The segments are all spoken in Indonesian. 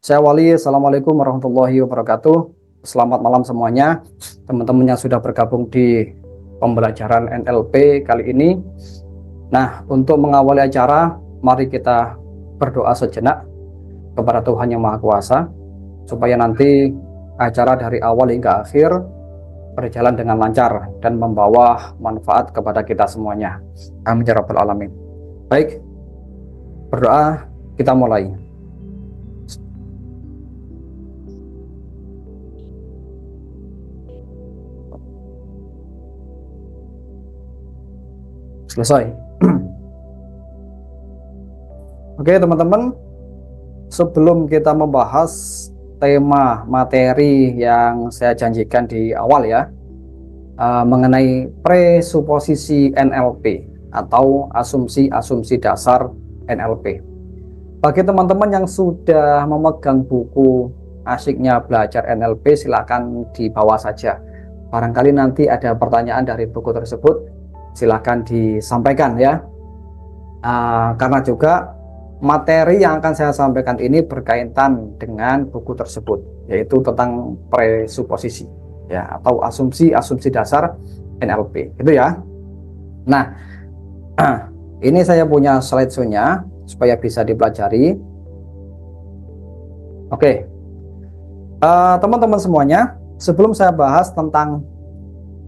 Saya Wali, Assalamualaikum warahmatullahi wabarakatuh. Selamat malam semuanya, teman-teman yang sudah bergabung di pembelajaran NLP kali ini. Nah, untuk mengawali acara, mari kita berdoa sejenak kepada Tuhan Yang Maha Kuasa, supaya nanti acara dari awal hingga akhir berjalan dengan lancar dan membawa manfaat kepada kita semuanya. Amin ya rabbal alamin. Baik, berdoa, kita mulai. Selesai. Oke teman-teman, sebelum kita membahas tema materi yang saya janjikan di awal ya, mengenai presuposisi NLP atau asumsi-asumsi dasar NLP. Bagi teman-teman yang sudah memegang buku Asyiknya Belajar NLP, silakan dibawa saja. Barangkali nanti ada pertanyaan dari buku tersebut, silakan disampaikan ya. Karena juga materi yang akan saya sampaikan ini berkaitan dengan buku tersebut, yaitu tentang presuposisi ya, atau asumsi-asumsi dasar NLP itu ya. Nah, ini saya punya slide show-nya supaya bisa dipelajari. Oke, teman-teman semuanya, sebelum saya bahas tentang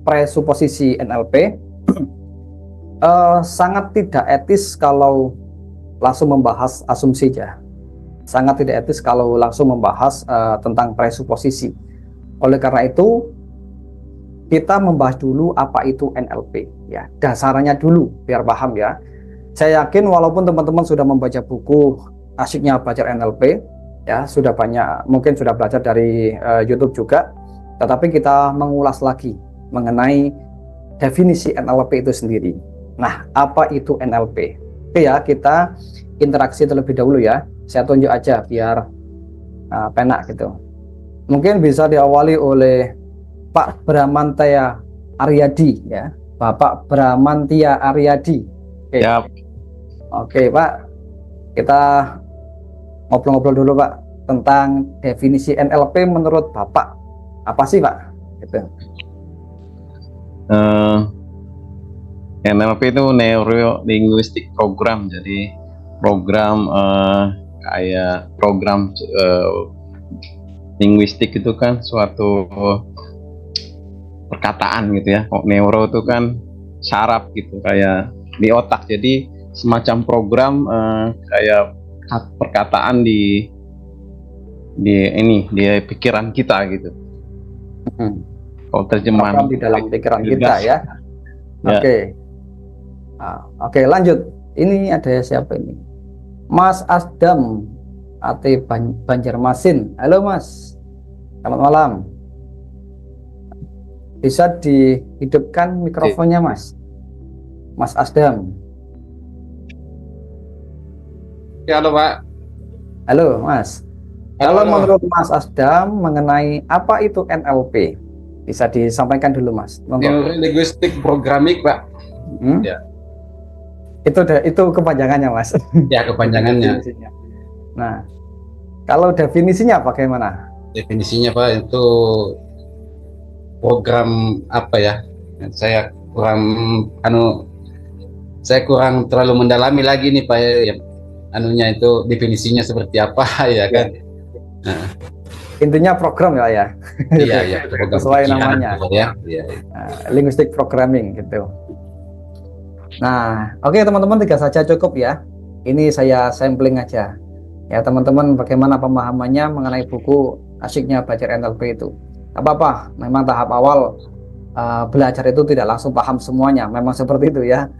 presuposisi NLP, sangat tidak etis kalau langsung membahas asumsi ya. Sangat tidak etis kalau langsung membahas tentang presuposisi. Oleh karena itu, kita membahas dulu apa itu NLP ya, dasarnya dulu biar paham ya. Saya yakin walaupun teman-teman sudah membaca buku Asyiknya Belajar NLP ya, sudah banyak, mungkin sudah belajar dari YouTube juga, tetapi kita mengulas lagi mengenai definisi NLP itu sendiri. Nah, apa itu NLP? Oke ya, kita interaksi terlebih dahulu ya. Saya tunjuk aja biar penak gitu. Mungkin bisa diawali oleh Pak Bramantia Aryadi ya, Bapak Bramantia Aryadi. Oke. Ya. Oke Pak, kita ngobrol-ngobrol dulu Pak tentang definisi NLP menurut Bapak. Apa sih Pak? Gitu. NLP itu Neuro Linguistic Program, jadi program kayak program linguistik itu kan suatu perkataan gitu ya. Neuro itu kan saraf gitu, kayak di otak, jadi semacam program kayak perkataan di pikiran kita gitu. Kalau terjemahan di dalam pikiran kita ya. Oke. Oke, lanjut. Ini ada siapa ini? Mas Asdam Ate Banjarmasin. Halo Mas, selamat malam. Bisa dihidupkan mikrofonnya Mas? Mas Asdam. Ya, halo Pak. Halo Mas. Kalau menurut Mas Asdam mengenai apa itu NLP, bisa disampaikan dulu Mas. Linguistic Programming Pak. Ya. Itu kepanjangannya Mas. Ya, kepanjangannya. Nah, kalau definisinya bagaimana? Definisinya Pak, itu program apa ya? Saya kurang terlalu mendalami lagi nih Pak ya, anunya itu definisinya seperti apa ya kan? Nah. Intinya program ya. Iya, program sesuai namanya. Ya. Linguistic programming gitu. Nah, oke teman-teman, 3 saja cukup ya. Ini saya sampling aja. Ya teman-teman, bagaimana pemahamannya mengenai buku Asyiknya Belajar NLP itu? Apa-apa, memang tahap awal belajar itu tidak langsung paham semuanya. Memang seperti itu ya.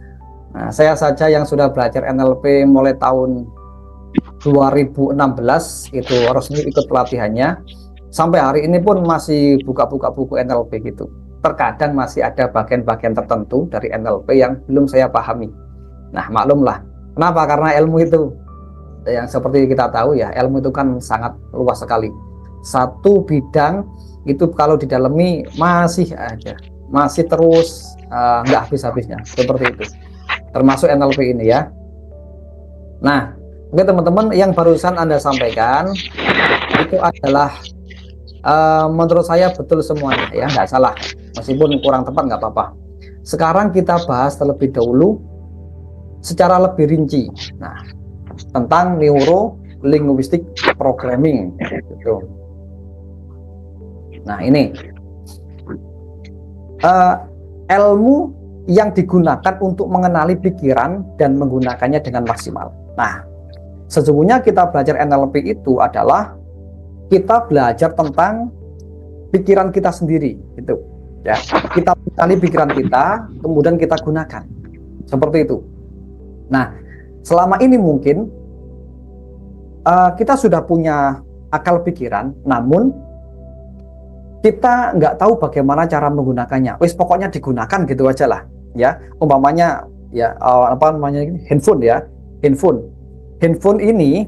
Nah, saya saja yang sudah belajar NLP mulai tahun 2016 itu resmi ikut pelatihannya. Sampai hari ini pun masih buka-buka buku NLP gitu. Terkadang masih ada bagian-bagian tertentu dari NLP yang belum saya pahami. Nah, maklumlah. Kenapa? Karena ilmu itu, yang seperti kita tahu ya, ilmu itu kan sangat luas sekali. Satu bidang itu kalau didalami masih terus nggak habis-habisnya. Seperti itu. Termasuk NLP ini ya. Nah, Oke teman-teman, yang barusan Anda sampaikan itu adalah menurut saya betul semuanya ya, nggak salah. Meskipun kurang tepat nggak apa-apa. Sekarang kita bahas terlebih dahulu secara lebih rinci. Nah, tentang neuro linguistic programming gitu. Nah, ini ilmu yang digunakan untuk mengenali pikiran dan menggunakannya dengan maksimal. Nah, sesungguhnya kita belajar NLP itu adalah kita belajar tentang pikiran kita sendiri, gitu. Ya, kita mengenali pikiran kita, kemudian kita gunakan, seperti itu. Nah, selama ini mungkin kita sudah punya akal pikiran, namun kita nggak tahu bagaimana cara menggunakannya. Wis pokoknya digunakan gitu aja lah, ya. Umpamanya ya apa namanya handphone ya, handphone ini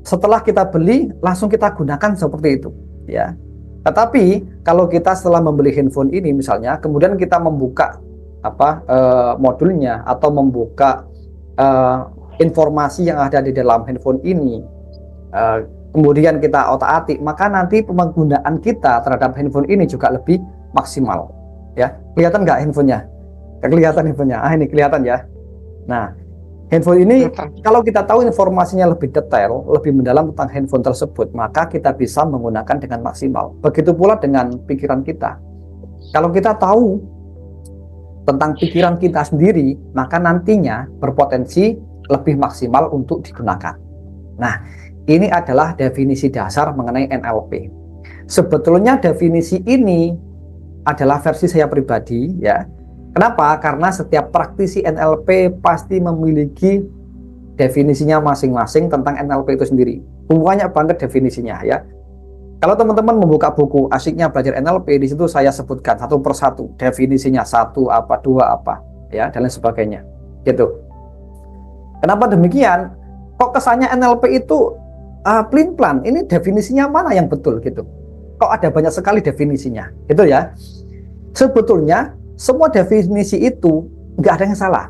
setelah kita beli langsung kita gunakan seperti itu, ya. Tetapi kalau kita setelah membeli handphone ini misalnya, kemudian kita membuka modulnya atau membuka informasi yang ada di dalam handphone ini, kemudian kita otak-atik, maka nanti penggunaan kita terhadap handphone ini juga lebih maksimal. Ya, kelihatan nggak handphonenya? Kelihatan handphonenya. Ini kelihatan ya. Nah, handphone ini kalau kita tahu informasinya lebih detail, lebih mendalam tentang handphone tersebut, maka kita bisa menggunakan dengan maksimal. Begitu pula dengan pikiran kita. Kalau kita tahu tentang pikiran kita sendiri, maka nantinya berpotensi lebih maksimal untuk digunakan. Nah, ini adalah definisi dasar mengenai NLP. Sebetulnya definisi ini adalah versi saya pribadi, ya. Kenapa? Karena setiap praktisi NLP pasti memiliki definisinya masing-masing tentang NLP itu sendiri. Banyak banget definisinya, ya. Kalau teman-teman membuka buku Asyiknya Belajar NLP, di situ saya sebutkan satu persatu definisinya, satu apa, dua apa, ya, dan lain sebagainya. Gitu. Kenapa demikian? Kok kesannya NLP itu plin-plan? Ini definisinya mana yang betul gitu? Kok ada banyak sekali definisinya, gitu ya? Sebetulnya semua definisi itu nggak ada yang salah,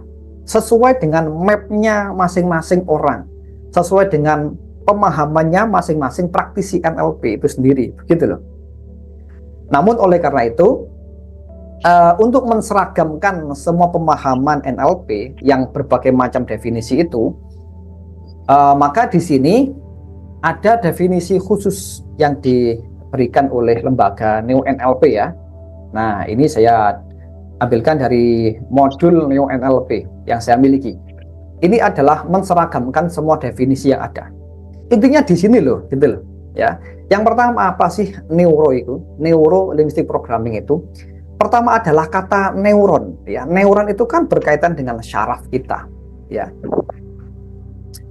sesuai dengan mapnya masing-masing orang, sesuai dengan pemahamannya masing-masing praktisi NLP itu sendiri, begitu loh. Namun oleh karena itu, untuk menseragamkan semua pemahaman NLP yang berbagai macam definisi itu, maka di sini ada definisi khusus yang diberikan oleh lembaga Neo NLP ya. Nah, ini saya ambilkan dari modul Neo NLP yang saya miliki. Ini adalah menseragamkan semua definisi yang ada. Intinya di sini loh, gitu loh, ya. Yang pertama apa sih neuro itu? Neuro linguistic programming itu. Pertama adalah kata neuron, ya. Neuron itu kan berkaitan dengan syaraf kita, ya.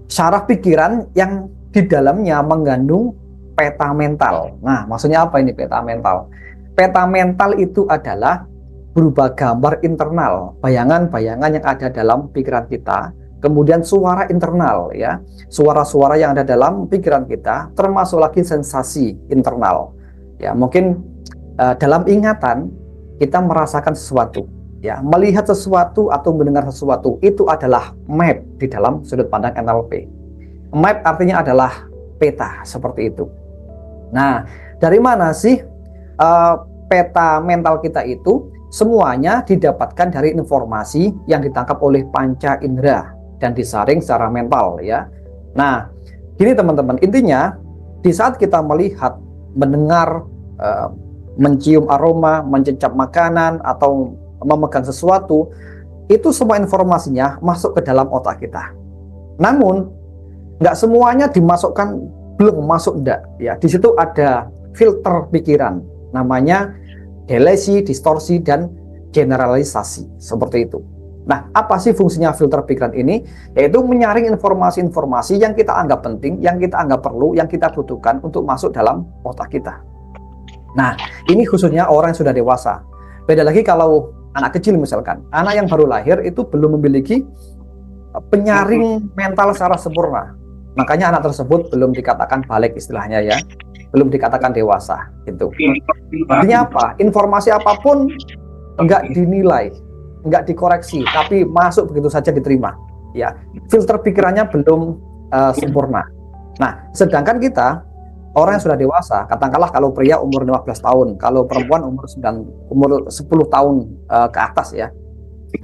Syaraf pikiran yang di dalamnya mengandung peta mental. Nah, maksudnya apa ini peta mental? Peta mental itu adalah berupa gambar internal, bayangan-bayangan yang ada dalam pikiran kita. Kemudian suara internal, ya, suara-suara yang ada dalam pikiran kita, termasuk lagi sensasi internal, ya. Mungkin dalam ingatan kita merasakan sesuatu, ya, melihat sesuatu atau mendengar sesuatu, itu adalah map di dalam sudut pandang NLP. Map artinya adalah peta, seperti itu. Nah, dari mana sih peta mental kita itu? Semuanya didapatkan dari informasi yang ditangkap oleh panca indera dan disaring secara mental, ya. Nah, gini teman-teman, intinya di saat kita melihat, mendengar, mencium aroma, mencicip makanan atau memegang sesuatu, itu semua informasinya masuk ke dalam otak kita. Namun nggak semuanya dimasukkan, belum masuk, enggak, ya. Di situ ada filter pikiran, namanya delesi, distorsi, dan generalisasi, seperti itu. Nah, apa sih fungsinya filter pikiran ini? Yaitu menyaring informasi-informasi yang kita anggap penting, yang kita anggap perlu, yang kita butuhkan untuk masuk dalam otak kita. Nah, ini khususnya orang yang sudah dewasa. Beda lagi kalau anak kecil misalkan. Anak yang baru lahir itu belum memiliki penyaring mental secara sempurna. Makanya anak tersebut belum dikatakan balik istilahnya, ya. Belum dikatakan dewasa, gitu. Artinya apa? Informasi apapun nggak dinilai, nggak dikoreksi, tapi masuk begitu saja diterima, ya. Filter pikirannya belum sempurna. Nah, sedangkan kita orang yang sudah dewasa, katakanlah kalau pria umur 15 tahun, kalau perempuan umur 10 tahun ke atas ya.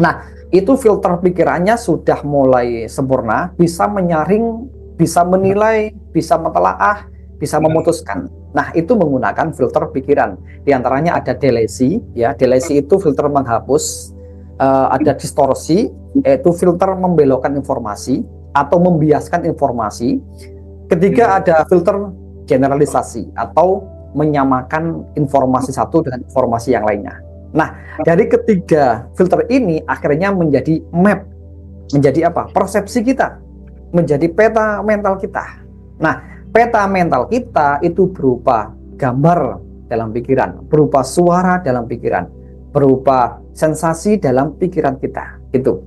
Nah, itu filter pikirannya sudah mulai sempurna, bisa menyaring, bisa menilai, bisa mentelaah, bisa memutuskan. Nah, itu menggunakan filter pikiran. Di antaranya ada delesi, ya. Delesi itu filter menghapus, ada distorsi, yaitu filter membelokkan informasi atau membiaskan informasi. Ketiga ada filter generalisasi atau menyamakan informasi satu dengan informasi yang lainnya. Nah, dari ketiga filter ini akhirnya menjadi map, menjadi apa? Persepsi kita, menjadi peta mental kita. Nah, peta mental kita itu berupa gambar dalam pikiran, berupa suara dalam pikiran, berupa sensasi dalam pikiran kita. Itu.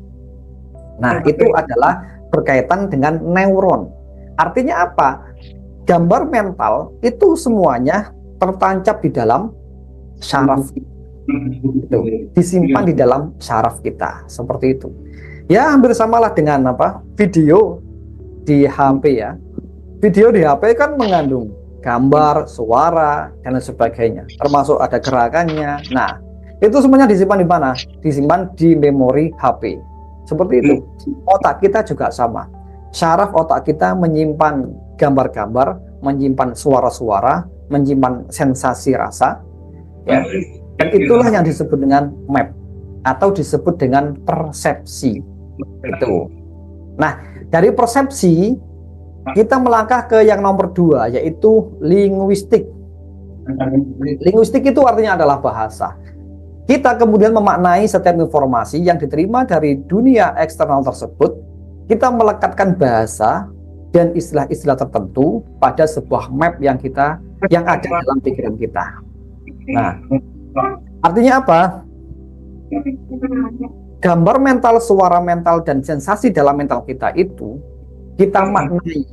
Nah, itu adalah berkaitan dengan neuron. Artinya apa? Gambar mental itu semuanya tertancap di dalam syaraf itu, disimpan di dalam syaraf kita, seperti itu. Ya, hampir samalah dengan apa? Video di HP ya. Video di HP kan mengandung gambar, suara, dan lain sebagainya, termasuk ada gerakannya. Nah, itu semuanya disimpan di mana? Disimpan di memori HP. Seperti itu. Otak kita juga sama. Syaraf otak kita menyimpan gambar-gambar, menyimpan suara-suara, menyimpan sensasi rasa, ya. Dan itulah yang disebut dengan map atau disebut dengan persepsi. Itu. Nah, dari persepsi kita melangkah ke yang nomor 2, yaitu linguistik. Linguistik itu artinya adalah bahasa. Kita kemudian memaknai setiap informasi yang diterima dari dunia eksternal tersebut. Kita melekatkan bahasa dan istilah-istilah tertentu pada sebuah map yang ada dalam pikiran kita. Nah, artinya apa? Gambar mental, suara mental, dan sensasi dalam mental kita itu kita maknai,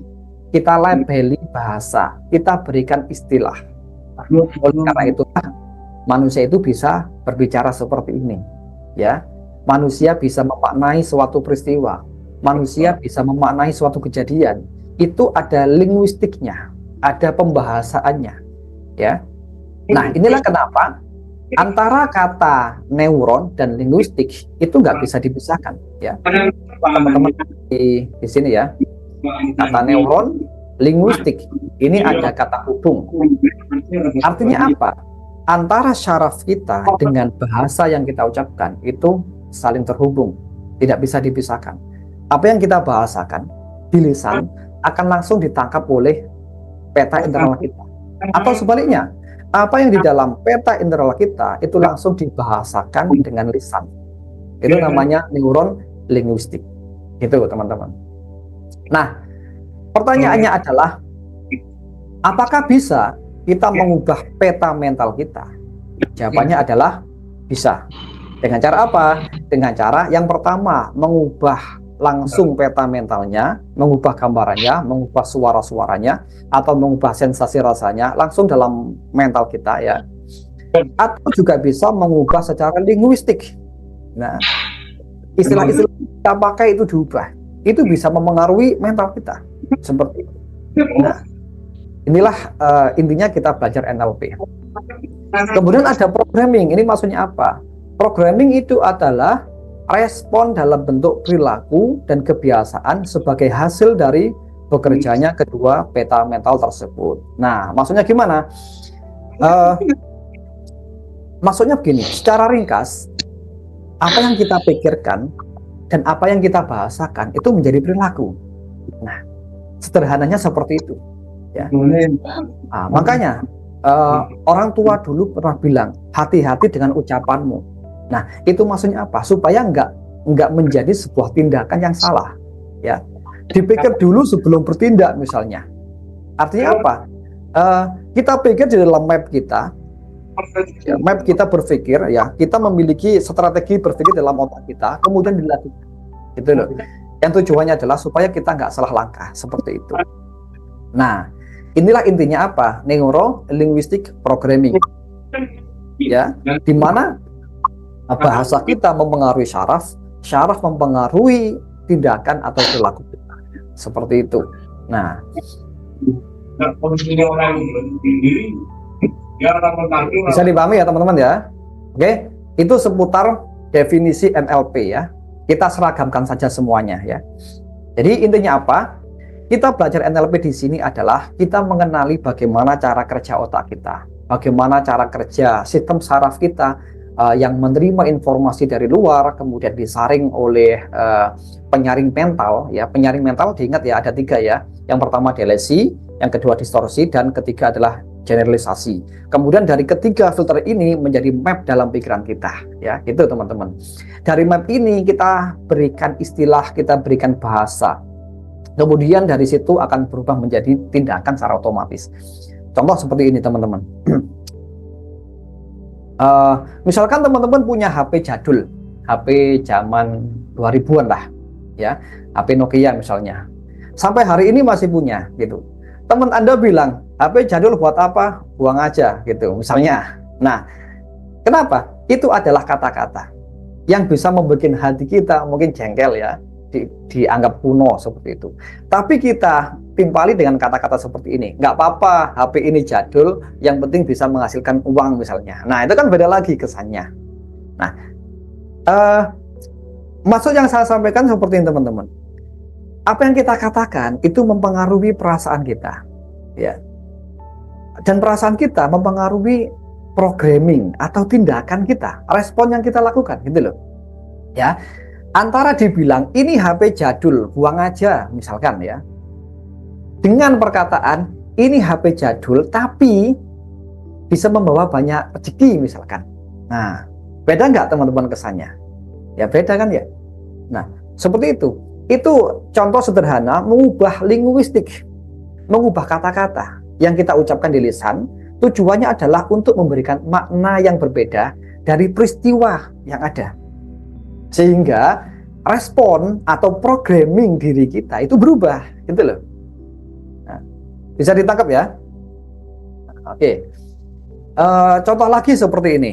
kita labeli bahasa, kita berikan istilah. Oleh karena itulah manusia itu bisa berbicara seperti ini, ya. Manusia bisa memaknai suatu peristiwa, manusia bisa memaknai suatu kejadian. Itu ada linguistiknya, ada pembahasaannya, ya. Nah, inilah kenapa antara kata neuron dan linguistik itu nggak bisa dipisahkan, ya. Teman-teman di sini ya, kata neuron, linguistik, ini ada kata hubung. Artinya apa? Antara syaraf kita dengan bahasa yang kita ucapkan itu saling terhubung, tidak bisa dipisahkan. Apa yang kita bahasakan di lisan akan langsung ditangkap oleh peta internal kita. Atau sebaliknya, apa yang di dalam peta internal kita itu langsung dibahasakan dengan lisan. Itu namanya neuron linguistik. Gitu, teman-teman. Nah, pertanyaannya adalah, apakah bisa kita mengubah peta mental kita? Jawabannya adalah bisa. Dengan cara apa? Dengan cara yang pertama, mengubah langsung peta mentalnya, mengubah gambarannya, mengubah suara-suaranya, atau mengubah sensasi rasanya langsung dalam mental kita, ya. Atau juga bisa mengubah secara linguistik. Nah, istilah-istilah yang kita pakai itu diubah. Itu bisa memengaruhi mental kita. Seperti itu. Nah, inilah intinya kita belajar NLP. Kemudian ada programming. Ini maksudnya apa? Programming itu adalah respon dalam bentuk perilaku dan kebiasaan sebagai hasil dari bekerjanya kedua peta mental tersebut. Nah, maksudnya gimana? Maksudnya begini, secara ringkas, apa yang kita pikirkan dan apa yang kita bahasakan itu menjadi perilaku. Nah, sederhananya seperti itu. Ya. Nah, makanya orang tua dulu pernah bilang, hati-hati dengan ucapanmu. Nah, itu maksudnya apa? Supaya nggak menjadi sebuah tindakan yang salah, ya. Dipikir dulu sebelum bertindak, misalnya. Artinya apa? Kita pikir di dalam map kita, ya, map kita berpikir, ya, kita memiliki strategi berpikir dalam otak kita, kemudian dilakukan, gitu loh. Yang tujuannya adalah supaya kita nggak salah langkah, seperti itu. Nah, inilah intinya apa? Neuro linguistic programming, ya, di mana bahasa kita mempengaruhi syaraf, syaraf mempengaruhi tindakan atau perilaku kita. seperti itu. Nah, bisa dipahami ya teman-teman ya. Oke, itu seputar definisi NLP ya. Kita seragamkan saja semuanya ya. Jadi intinya apa? Kita belajar NLP di sini adalah kita mengenali bagaimana cara kerja otak kita, bagaimana cara kerja sistem saraf kita yang menerima informasi dari luar, kemudian disaring oleh penyaring mental. Ya, penyaring mental diingat ya ada 3 ya. Yang pertama delesi, yang kedua distorsi, dan ketiga adalah generalisasi. Kemudian dari ketiga filter ini menjadi map dalam pikiran kita, ya, gitu teman-teman. Dari map ini kita berikan istilah, kita berikan bahasa. Kemudian dari situ akan berubah menjadi tindakan secara otomatis. Contoh seperti ini teman-teman. Misalkan teman-teman punya HP jadul, HP zaman 2000-an lah, ya, HP Nokia misalnya. Sampai hari ini masih punya, gitu. Teman Anda bilang, HP jadul buat apa? Buang aja, gitu, misalnya. Nah, kenapa? Itu adalah kata-kata yang bisa membuat hati kita mungkin jengkel ya, dianggap kuno seperti itu. Tapi kita timpali dengan kata-kata seperti ini, nggak apa-apa HP ini jadul, yang penting bisa menghasilkan uang misalnya. Nah, itu kan beda lagi kesannya. Nah, maksud yang saya sampaikan seperti ini teman-teman. Apa yang kita katakan itu mempengaruhi perasaan kita, ya. Dan perasaan kita mempengaruhi programming atau tindakan kita, respon yang kita lakukan, gitu loh. Ya, antara dibilang ini HP jadul, buang aja, misalkan ya, dengan perkataan ini HP jadul, tapi bisa membawa banyak rezeki, misalkan. Nah, beda nggak teman-teman kesannya? Ya beda kan ya. Nah, seperti itu. Itu contoh sederhana mengubah linguistik, mengubah kata-kata yang kita ucapkan di lisan. Tujuannya adalah untuk memberikan makna yang berbeda dari peristiwa yang ada, sehingga respon atau programming diri kita itu berubah, gitu loh. Nah, bisa ditangkap ya. Oke. Contoh lagi seperti ini.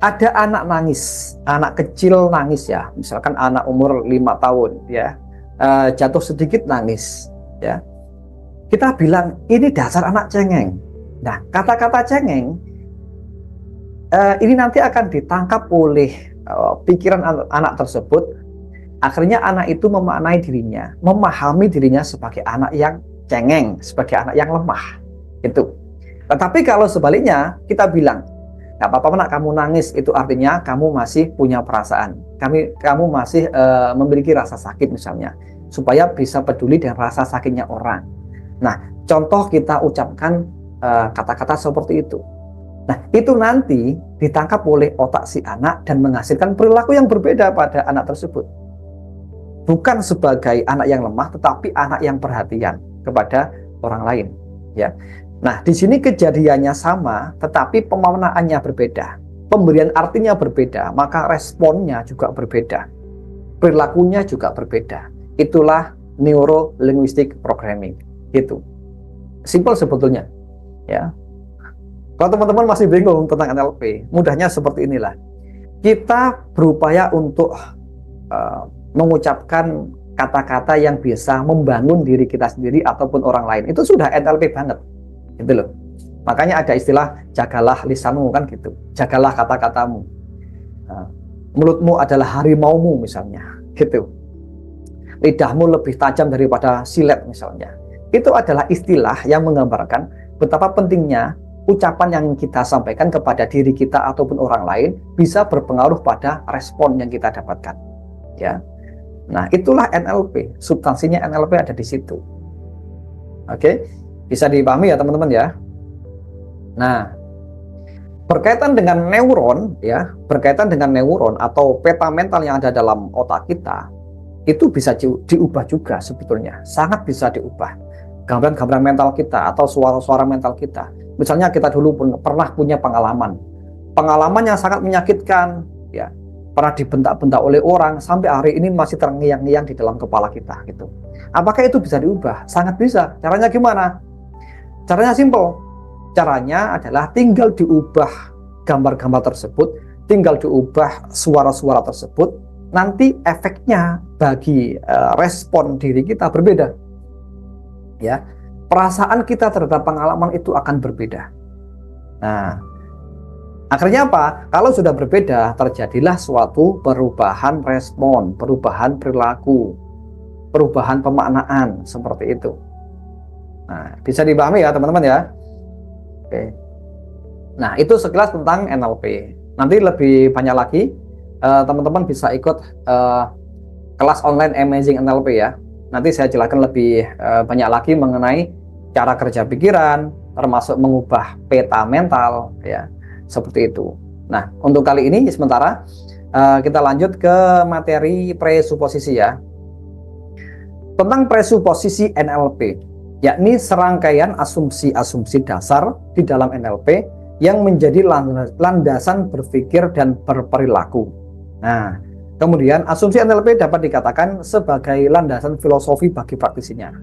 Ada anak nangis, anak kecil nangis ya, misalkan anak umur 5 tahun ya, jatuh sedikit nangis ya. Kita bilang ini dasar anak cengeng. Nah, kata-kata cengeng ini nanti akan ditangkap oleh pikiran anak tersebut. Akhirnya anak itu memaknai dirinya, memahami dirinya sebagai anak yang cengeng, sebagai anak yang lemah. Itu. Tetapi kalau sebaliknya kita bilang, nggak apa-apa nak kamu nangis, itu artinya kamu masih punya perasaan, kamu masih memiliki rasa sakit misalnya, supaya bisa peduli dengan rasa sakitnya orang. Nah, contoh kita ucapkan kata-kata seperti itu. Nah, itu nanti ditangkap oleh otak si anak dan menghasilkan perilaku yang berbeda pada anak tersebut. Bukan sebagai anak yang lemah, tetapi anak yang perhatian kepada orang lain, ya. Nah, di sini kejadiannya sama, tetapi pemaknaannya berbeda. Pemberian artinya berbeda, maka responnya juga berbeda. Perilakunya juga berbeda. Itulah neuro linguistic programming. Gitu. Simple sebetulnya. Ya. Kalau teman-teman masih bingung tentang NLP, mudahnya seperti inilah. Kita berupaya untuk mengucapkan kata-kata yang bisa membangun diri kita sendiri ataupun orang lain. Itu sudah NLP banget. Gitu loh. Makanya ada istilah jagalah lisanmu kan gitu. Jagalah kata-katamu. Nah, mulutmu adalah harimaumu misalnya, gitu. Lidahmu lebih tajam daripada silet misalnya. Itu adalah istilah yang menggambarkan betapa pentingnya ucapan yang kita sampaikan kepada diri kita ataupun orang lain bisa berpengaruh pada respon yang kita dapatkan. Ya. Nah, itulah NLP. Substansinya NLP ada di situ. Oke. Bisa dipahami ya teman-teman ya. Nah, berkaitan dengan neuron ya, berkaitan dengan neuron atau peta mental yang ada dalam otak kita, itu bisa diubah juga sebetulnya, sangat bisa diubah. Gambaran-gambaran mental kita atau suara-suara mental kita. Misalnya kita dulu pernah punya pengalaman yang sangat menyakitkan, ya, pernah dibentak-bentak oleh orang sampai hari ini masih terngiang-ngiang di dalam kepala kita gitu. Apakah itu bisa diubah? Sangat bisa. Caranya gimana? Caranya simple. Caranya adalah tinggal diubah gambar-gambar tersebut, tinggal diubah suara-suara tersebut. nanti efeknya bagi respon diri kita berbeda. Ya, perasaan kita terhadap pengalaman itu akan berbeda. Nah, akhirnya apa? Kalau sudah berbeda, terjadilah suatu perubahan respon, perubahan perilaku, perubahan pemaknaan seperti itu. Nah, bisa dipahami ya teman-teman ya. Oke. Nah, itu sekilas tentang NLP. Nanti lebih banyak lagi teman-teman bisa ikut kelas online Amazing NLP ya. Nanti saya jelaskan lebih banyak lagi mengenai cara kerja pikiran, termasuk mengubah peta mental ya, seperti itu. Nah, untuk kali ini sementara kita lanjut ke materi presuposisi ya. Tentang presuposisi NLP, yakni serangkaian asumsi-asumsi dasar di dalam NLP yang menjadi landasan berpikir dan berperilaku. Nah, kemudian asumsi NLP dapat dikatakan sebagai landasan filosofi bagi praktisinya.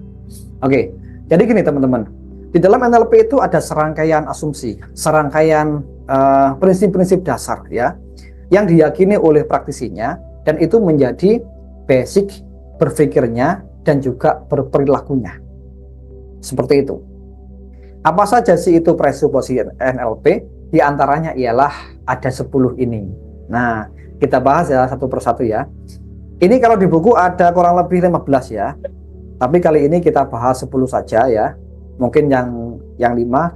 Oke, jadi gini teman-teman, di dalam NLP itu ada serangkaian asumsi, serangkaian prinsip-prinsip dasar ya, yang diyakini oleh praktisinya dan itu menjadi basic berpikirnya dan juga berperilakunya. Seperti itu. Apa saja sih itu presuposisi NLP? Di antaranya ialah ada 10 ini. Nah, kita bahas ya satu persatu ya. Ini kalau di buku ada kurang lebih 15 ya. Tapi kali ini kita bahas 10 saja ya. Mungkin yang 5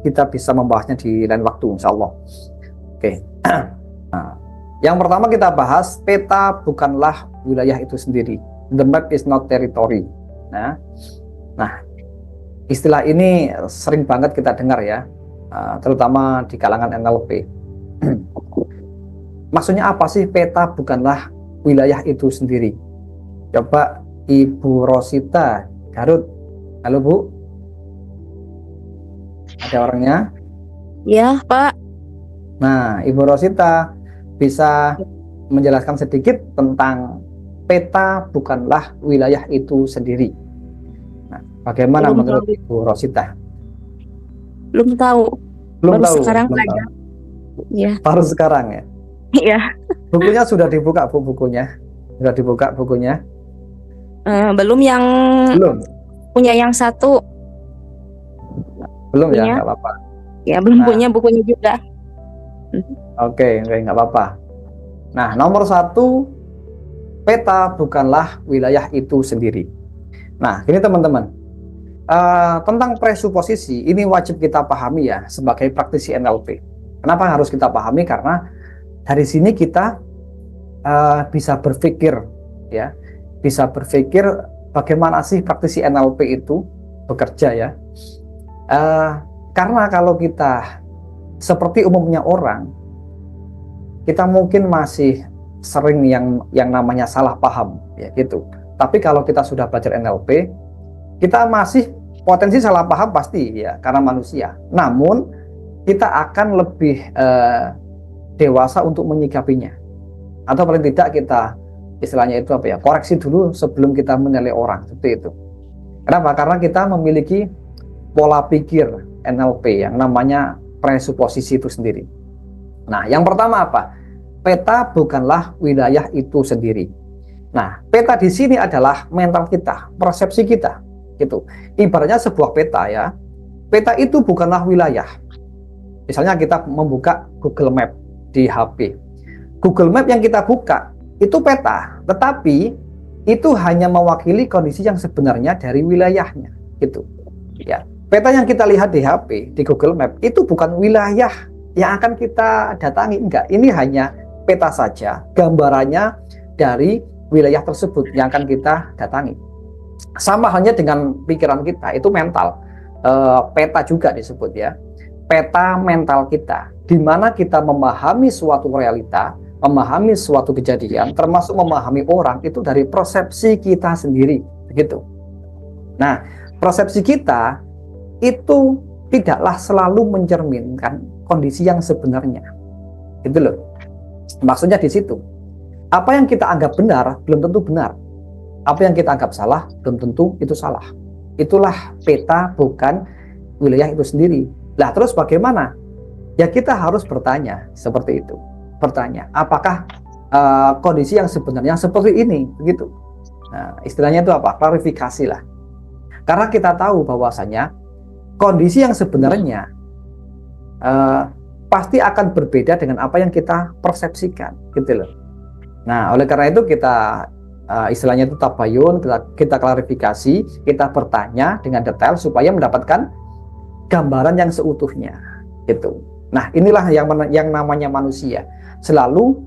kita bisa membahasnya di lain waktu insya Allah. Oke. Nah, yang pertama kita bahas peta bukanlah wilayah itu sendiri. The map is not territory. Nah, istilah ini sering banget kita dengar ya, terutama di kalangan NLP. Maksudnya apa sih peta bukanlah wilayah itu sendiri? Coba Ibu Rosita Garut. Halo Bu. Ada orangnya? Ya, Pak. Nah, Ibu Rosita bisa menjelaskan sedikit tentang peta bukanlah wilayah itu sendiri. Nah, bagaimana Belum menurut tahu. Ibu Rosita? Belum tahu. Belum Baru tahu. sekarang belum belajar. tahu. Ya. Baru sekarang ya. Iya. Bukunya sudah dibuka Bu, bukunya. Sudah dibuka bukunya? Belum yang Belum. punya yang satu. Belum ya, Punya. nggak apa-apa. Ya, belum Nah. punya bukunya juga. Oke, nggak apa-apa. Nah, nomor 1, peta bukanlah wilayah itu sendiri. Nah, ini teman-teman, tentang presuposisi ini wajib kita pahami ya sebagai praktisi NLP. Kenapa harus kita pahami? Karena dari sini kita bisa berpikir ya, bisa berpikir bagaimana sih praktisi NLP itu bekerja ya. Karena kalau kita seperti umumnya orang, kita mungkin masih sering yang namanya salah paham ya gitu. Tapi kalau kita sudah belajar NLP, kita masih potensi salah paham pasti ya karena manusia. Namun kita akan lebih dewasa untuk menyikapinya. Atau paling tidak kita istilahnya itu apa ya? Koreksi dulu sebelum kita menilai orang seperti itu. Kenapa? Karena kita memiliki pola pikir NLP yang namanya presuposisi itu sendiri. Nah, yang pertama apa? Peta bukanlah wilayah itu sendiri. Nah, peta di sini adalah mental kita, persepsi kita, gitu. Ibaratnya sebuah peta ya. Peta itu bukanlah wilayah. Misalnya kita membuka Google Map di HP. Google Map yang kita buka itu peta, tetapi itu hanya mewakili kondisi yang sebenarnya dari wilayahnya, gitu. Ya, peta yang kita lihat di HP, di Google Map itu bukan wilayah yang akan kita datangi, enggak. Ini hanya peta saja, gambarannya dari wilayah tersebut yang akan kita datangi. Sama halnya dengan pikiran kita, itu mental. Peta juga disebut ya. Peta mental kita, di mana kita memahami suatu realita, memahami suatu kejadian, termasuk memahami orang itu dari persepsi kita sendiri, begitu. Nah, persepsi kita itu tidaklah selalu mencerminkan kondisi yang sebenarnya, gitu loh. Maksudnya di situ, apa yang kita anggap benar belum tentu benar, apa yang kita anggap salah belum tentu itu salah. Itulah peta bukan wilayah itu sendiri. Lah terus bagaimana? Ya kita harus bertanya seperti itu. Bertanya, apakah kondisi yang sebenarnya seperti ini, begitu. Nah, istilahnya itu apa? Klarifikasi lah. Karena kita tahu bahwasanya kondisi yang sebenarnya pasti akan berbeda dengan apa yang kita persepsikan, gitu loh. Nah, oleh karena itu kita istilahnya itu tabayun, kita klarifikasi, kita bertanya dengan detail supaya mendapatkan gambaran yang seutuhnya, gitu. Nah, inilah yang namanya manusia, selalu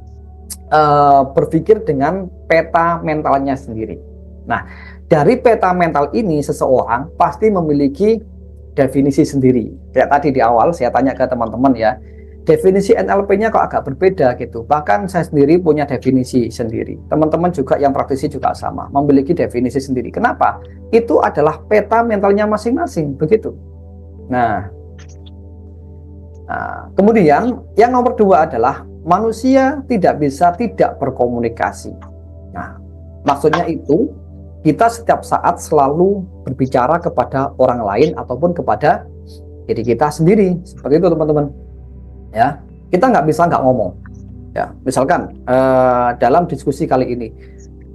berpikir dengan peta mentalnya sendiri. Nah, dari peta mental ini seseorang pasti memiliki definisi sendiri. Kayak tadi di awal saya tanya ke teman-teman ya, definisi NLP-nya kok agak berbeda gitu. Bahkan saya sendiri punya definisi sendiri. Teman-teman juga yang praktisi juga sama, memiliki definisi sendiri. Kenapa? Itu adalah peta mentalnya masing-masing, begitu. Nah, kemudian yang nomor 2 adalah manusia tidak bisa tidak berkomunikasi. Nah, maksudnya itu kita setiap saat selalu berbicara kepada orang lain ataupun kepada diri kita sendiri, seperti itu teman-teman. Ya, kita nggak bisa nggak ngomong. Ya, misalkan dalam diskusi kali ini,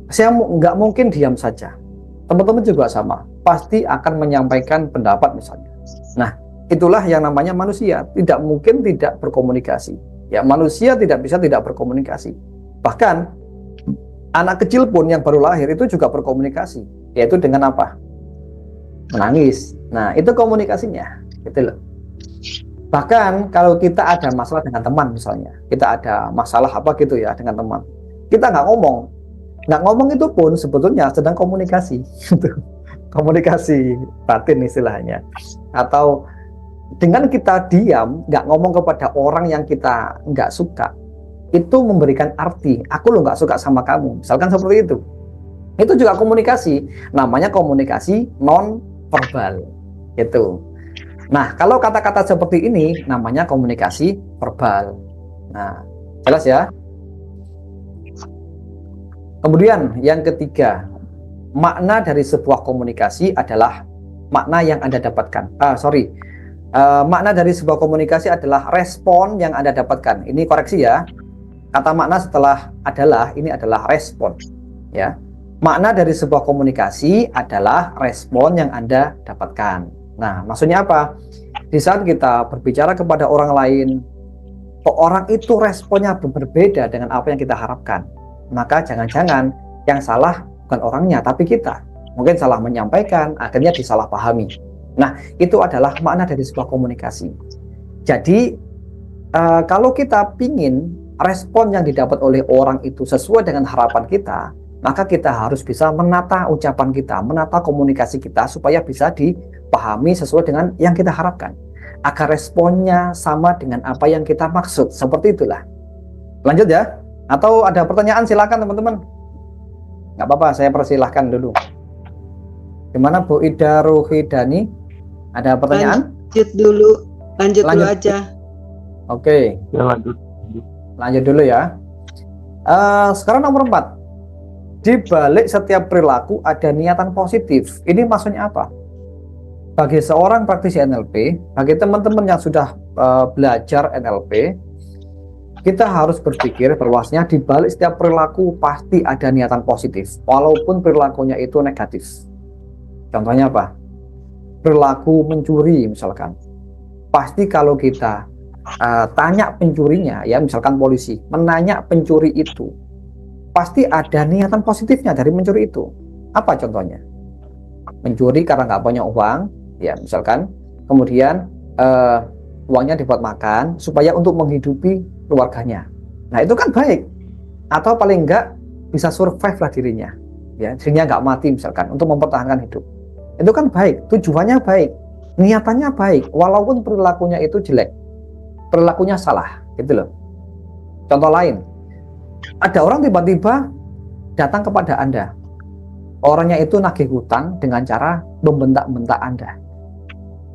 saya nggak mungkin diam saja. Teman-teman juga sama, pasti akan menyampaikan pendapat misalnya. Nah, itulah yang namanya manusia, tidak mungkin tidak berkomunikasi. Ya, manusia tidak bisa tidak berkomunikasi. Bahkan anak kecil pun yang baru lahir itu juga berkomunikasi, yaitu dengan apa? Menangis. Nah, itu komunikasinya, gitu loh. Bahkan kalau kita ada masalah dengan teman misalnya, kita ada masalah apa gitu ya dengan teman, kita nggak ngomong itu pun sebetulnya sedang komunikasi, komunikasi batin istilahnya. Atau dengan kita diam, nggak ngomong kepada orang yang kita nggak suka, itu memberikan arti, aku lo nggak suka sama kamu, misalkan seperti itu juga komunikasi, namanya komunikasi non verbal, gitu. Nah, kalau kata-kata seperti ini namanya komunikasi verbal. Nah, jelas ya. Kemudian yang ketiga, makna dari sebuah komunikasi adalah makna yang Anda dapatkan. Makna dari sebuah komunikasi adalah respon yang Anda dapatkan. Ini koreksi ya. Kata makna setelah adalah, ini adalah respon, ya. Makna dari sebuah komunikasi adalah respon yang Anda dapatkan. Nah, maksudnya apa? Di saat kita berbicara kepada orang lain, kok orang itu responnya berbeda dengan apa yang kita harapkan, maka jangan-jangan yang salah bukan orangnya, tapi kita. Mungkin salah menyampaikan, akhirnya disalahpahami. Nah, itu adalah makna dari sebuah komunikasi. Jadi, kalau kita pingin respon yang didapat oleh orang itu sesuai dengan harapan kita, maka kita harus bisa menata ucapan kita, menata komunikasi kita supaya bisa dipahami sesuai dengan yang kita harapkan, agar responnya sama dengan apa yang kita maksud. Seperti itulah. Lanjut ya. Atau ada pertanyaan, silakan teman-teman. Nggak apa-apa, saya persilahkan dulu. Gimana Bu Ida Ruhidani? Ada pertanyaan? Lanjut dulu aja. Oke. Ya, Lanjut dulu ya. Sekarang nomor 4. Di balik setiap perilaku ada niatan positif. Ini maksudnya apa? Bagi seorang praktisi NLP, bagi teman-teman yang sudah belajar NLP, kita harus berpikir bahwasanya di balik setiap perilaku pasti ada niatan positif, walaupun perilakunya itu negatif. Contohnya apa? Perilaku mencuri misalkan. Pasti kalau kita tanya pencurinya, ya misalkan polisi menanya pencuri itu, pasti ada niatan positifnya dari mencuri itu. Apa contohnya? Mencuri karena nggak punya uang, ya misalkan, kemudian uangnya dibuat makan supaya untuk menghidupi keluarganya. Nah, itu kan baik, atau paling nggak bisa survive lah dirinya, ya dirinya nggak mati misalkan, untuk mempertahankan hidup. Itu kan baik, tujuannya baik, niatannya baik, walaupun perilakunya itu jelek, perilakunya salah, gitu loh. Contoh lain, ada orang tiba-tiba datang kepada Anda, orangnya itu nagih hutang dengan cara membentak-bentak Anda.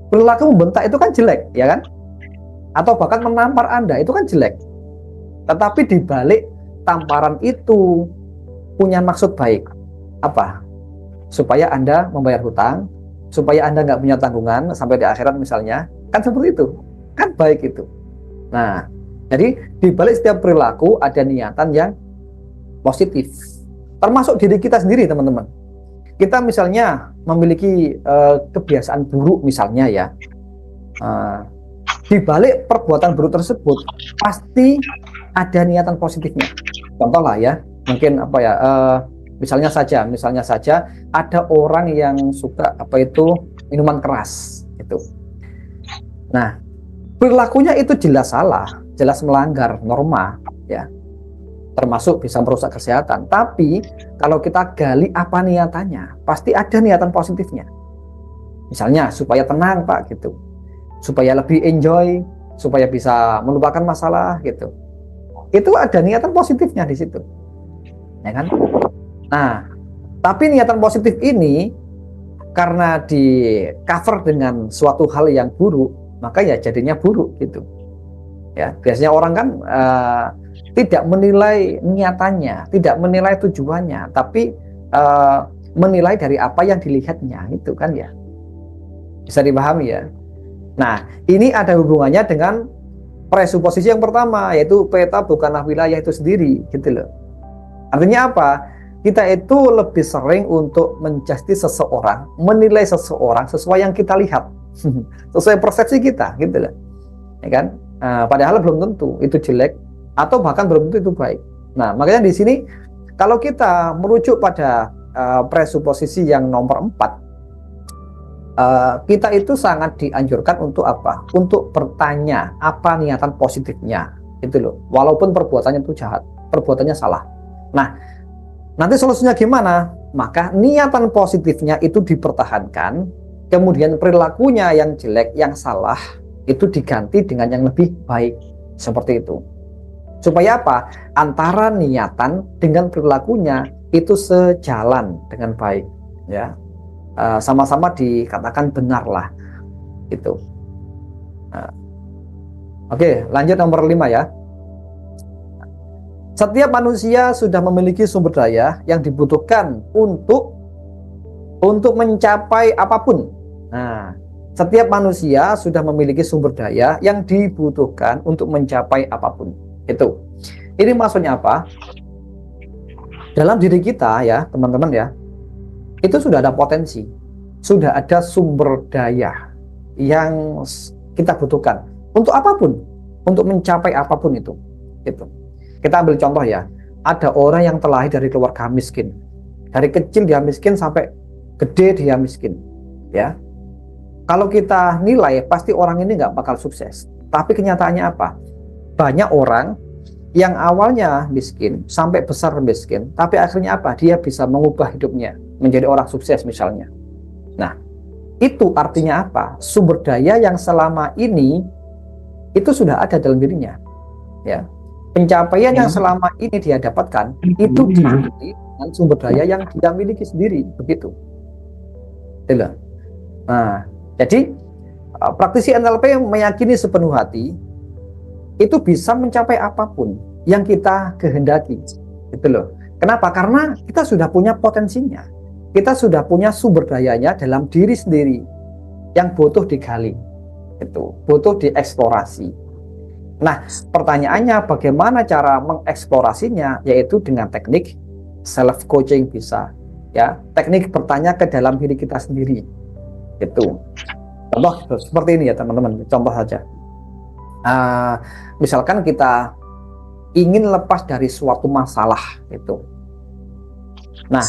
Perilaku membentak itu kan jelek, ya kan? Atau bahkan menampar Anda, itu kan jelek. Tetapi di balik tamparan itu punya maksud baik. Apa? Supaya Anda membayar hutang, supaya Anda nggak punya tanggungan sampai di akhirat misalnya, kan seperti itu, kan baik itu. Nah, jadi di balik setiap perilaku ada niatan yang positif. Termasuk diri kita sendiri, teman-teman. Kita misalnya memiliki kebiasaan buruk misalnya ya. Di balik perbuatan buruk tersebut pasti ada niatan positifnya. Contoh lah ya, mungkin apa ya, misalnya saja ada orang yang suka minuman keras itu. Nah, perilakunya itu jelas salah, jelas melanggar norma ya, termasuk bisa merusak kesehatan. Tapi kalau kita gali apa niatannya, pasti ada niatan positifnya. Misalnya supaya tenang Pak gitu, supaya lebih enjoy, supaya bisa melupakan masalah gitu. Itu ada niatan positifnya di situ, ya kan? Nah, tapi niatan positif ini karena di cover dengan suatu hal yang buruk, maka ya jadinya buruk gitu. Ya, biasanya orang kan tidak menilai niatannya, tidak menilai tujuannya, tapi menilai dari apa yang dilihatnya, itu kan ya. Bisa dipahami ya. Nah, ini ada hubungannya dengan presuposisi yang pertama, yaitu peta bukanlah wilayah itu sendiri, gitu loh. Artinya apa? Kita itu lebih sering untuk menjustice seseorang, menilai seseorang sesuai yang kita lihat, sesuai persepsi kita, gitu loh. Ya kan? Padahal belum tentu itu jelek, atau bahkan belum tentu itu baik. Nah, makanya di sini kalau kita merujuk pada presuposisi yang nomor 4, kita itu sangat dianjurkan untuk apa? Untuk bertanya apa niatan positifnya, itu loh. Walaupun perbuatannya itu jahat, perbuatannya salah. Nah, nanti solusinya gimana? Maka niatan positifnya itu dipertahankan, kemudian perilakunya yang jelek, yang salah itu diganti dengan yang lebih baik, seperti itu. Supaya apa? Antara niatan dengan perilakunya itu sejalan dengan baik, ya. Sama-sama dikatakan benar lah gitu. Oke, lanjut nomor 5 ya. Setiap manusia sudah memiliki sumber daya yang dibutuhkan untuk mencapai apapun. Nah, setiap manusia sudah memiliki sumber daya yang dibutuhkan untuk mencapai apapun. Itu. Ini maksudnya apa? Dalam diri kita ya, teman-teman ya, itu sudah ada potensi, sudah ada sumber daya yang kita butuhkan untuk apapun, untuk mencapai apapun itu. Kita ambil contoh ya, ada orang yang terlahir dari keluarga miskin, dari kecil dia miskin sampai gede dia miskin, ya. Kalau kita nilai pasti orang ini nggak bakal sukses, tapi kenyataannya apa? Banyak orang yang awalnya miskin sampai besar miskin, tapi akhirnya apa? Dia bisa mengubah hidupnya menjadi orang sukses misalnya. Nah, itu artinya apa? Sumber daya yang selama ini itu sudah ada dalam dirinya. Ya, pencapaian yang selama ini dia dapatkan itu diikuti dengan sumber daya yang dia miliki sendiri, begitu. Nah, jadi praktisi NLP meyakini sepenuh hati itu bisa mencapai apapun yang kita kehendaki, gitu loh. Kenapa? Karena kita sudah punya potensinya, kita sudah punya sumber dayanya dalam diri sendiri yang butuh digali, itu butuh dieksplorasi. Nah, pertanyaannya bagaimana cara mengeksplorasinya? Yaitu dengan teknik self coaching bisa, ya, teknik bertanya ke dalam diri kita sendiri. Itu contoh seperti ini ya teman-teman, contoh saja. Misalkan kita ingin lepas dari suatu masalah itu. Nah,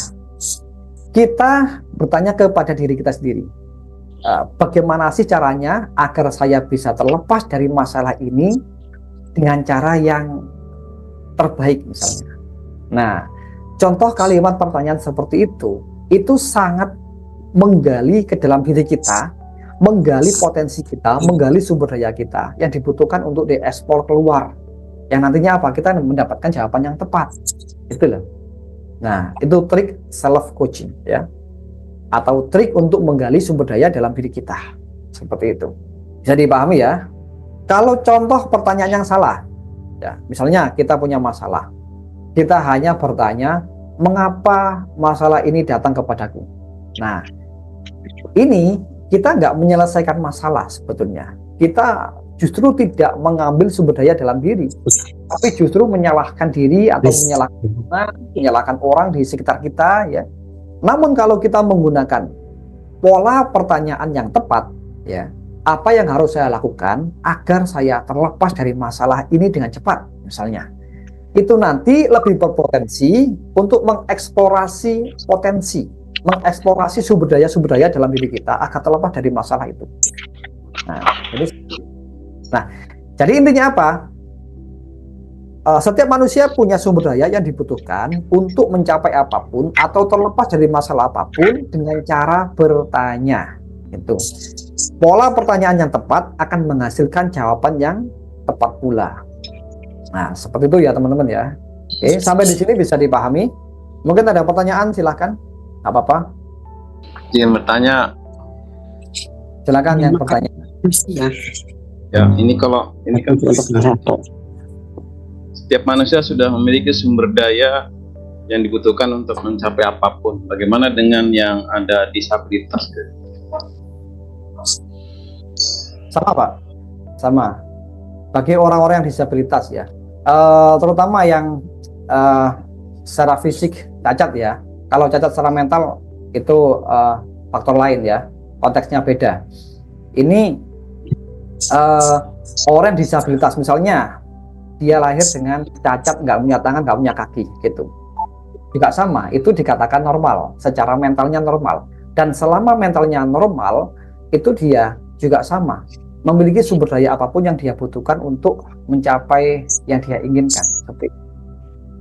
kita bertanya kepada diri kita sendiri, bagaimana sih caranya agar saya bisa terlepas dari masalah ini dengan cara yang terbaik misalnya. Nah, contoh kalimat pertanyaan seperti itu sangat menggali ke dalam diri kita, menggali potensi kita, menggali sumber daya kita yang dibutuhkan untuk diekspor keluar. Yang nantinya apa? Kita mendapatkan jawaban yang tepat. Itu loh. Nah, itu trik self coaching ya. Atau trik untuk menggali sumber daya dalam diri kita. Seperti itu. Bisa dipahami ya? Kalau contoh pertanyaan yang salah, ya, misalnya kita punya masalah. Kita hanya bertanya, mengapa masalah ini datang kepadaku? Nah, ini kita nggak menyelesaikan masalah sebetulnya. Kita justru tidak mengambil sumber daya dalam diri, tapi justru menyalahkan diri atau menyalahkan orang di sekitar kita ya. Namun kalau kita menggunakan pola pertanyaan yang tepat ya, apa yang harus saya lakukan agar saya terlepas dari masalah ini dengan cepat misalnya, itu nanti lebih berpotensi untuk mengeksplorasi sumber daya dalam diri kita agar terlepas dari masalah itu. Jadi intinya apa? Setiap manusia punya sumber daya yang dibutuhkan untuk mencapai apapun atau terlepas dari masalah apapun dengan cara bertanya. Itu pola pertanyaan yang tepat akan menghasilkan jawaban yang tepat pula. Nah, seperti itu ya teman-teman ya. Oke, sampai di sini bisa dipahami. Mungkin ada pertanyaan, silahkan. Nggak apa-apa. Yang bertanya, Silakan yang bertanya. ya ini kan setiap manusia sudah memiliki sumber daya yang dibutuhkan untuk mencapai apapun. Bagaimana dengan yang ada disabilitas? Sama Pak, sama. Bagi orang-orang yang disabilitas ya, terutama yang secara fisik cacat ya. Kalau cacat secara mental itu faktor lain ya, konteksnya beda. Ini orang disabilitas misalnya dia lahir dengan cacat, nggak punya tangan, nggak punya kaki gitu, juga sama, itu dikatakan normal, secara mentalnya normal. Dan selama mentalnya normal, itu dia juga sama, memiliki sumber daya apapun yang dia butuhkan untuk mencapai yang dia inginkan. Seperti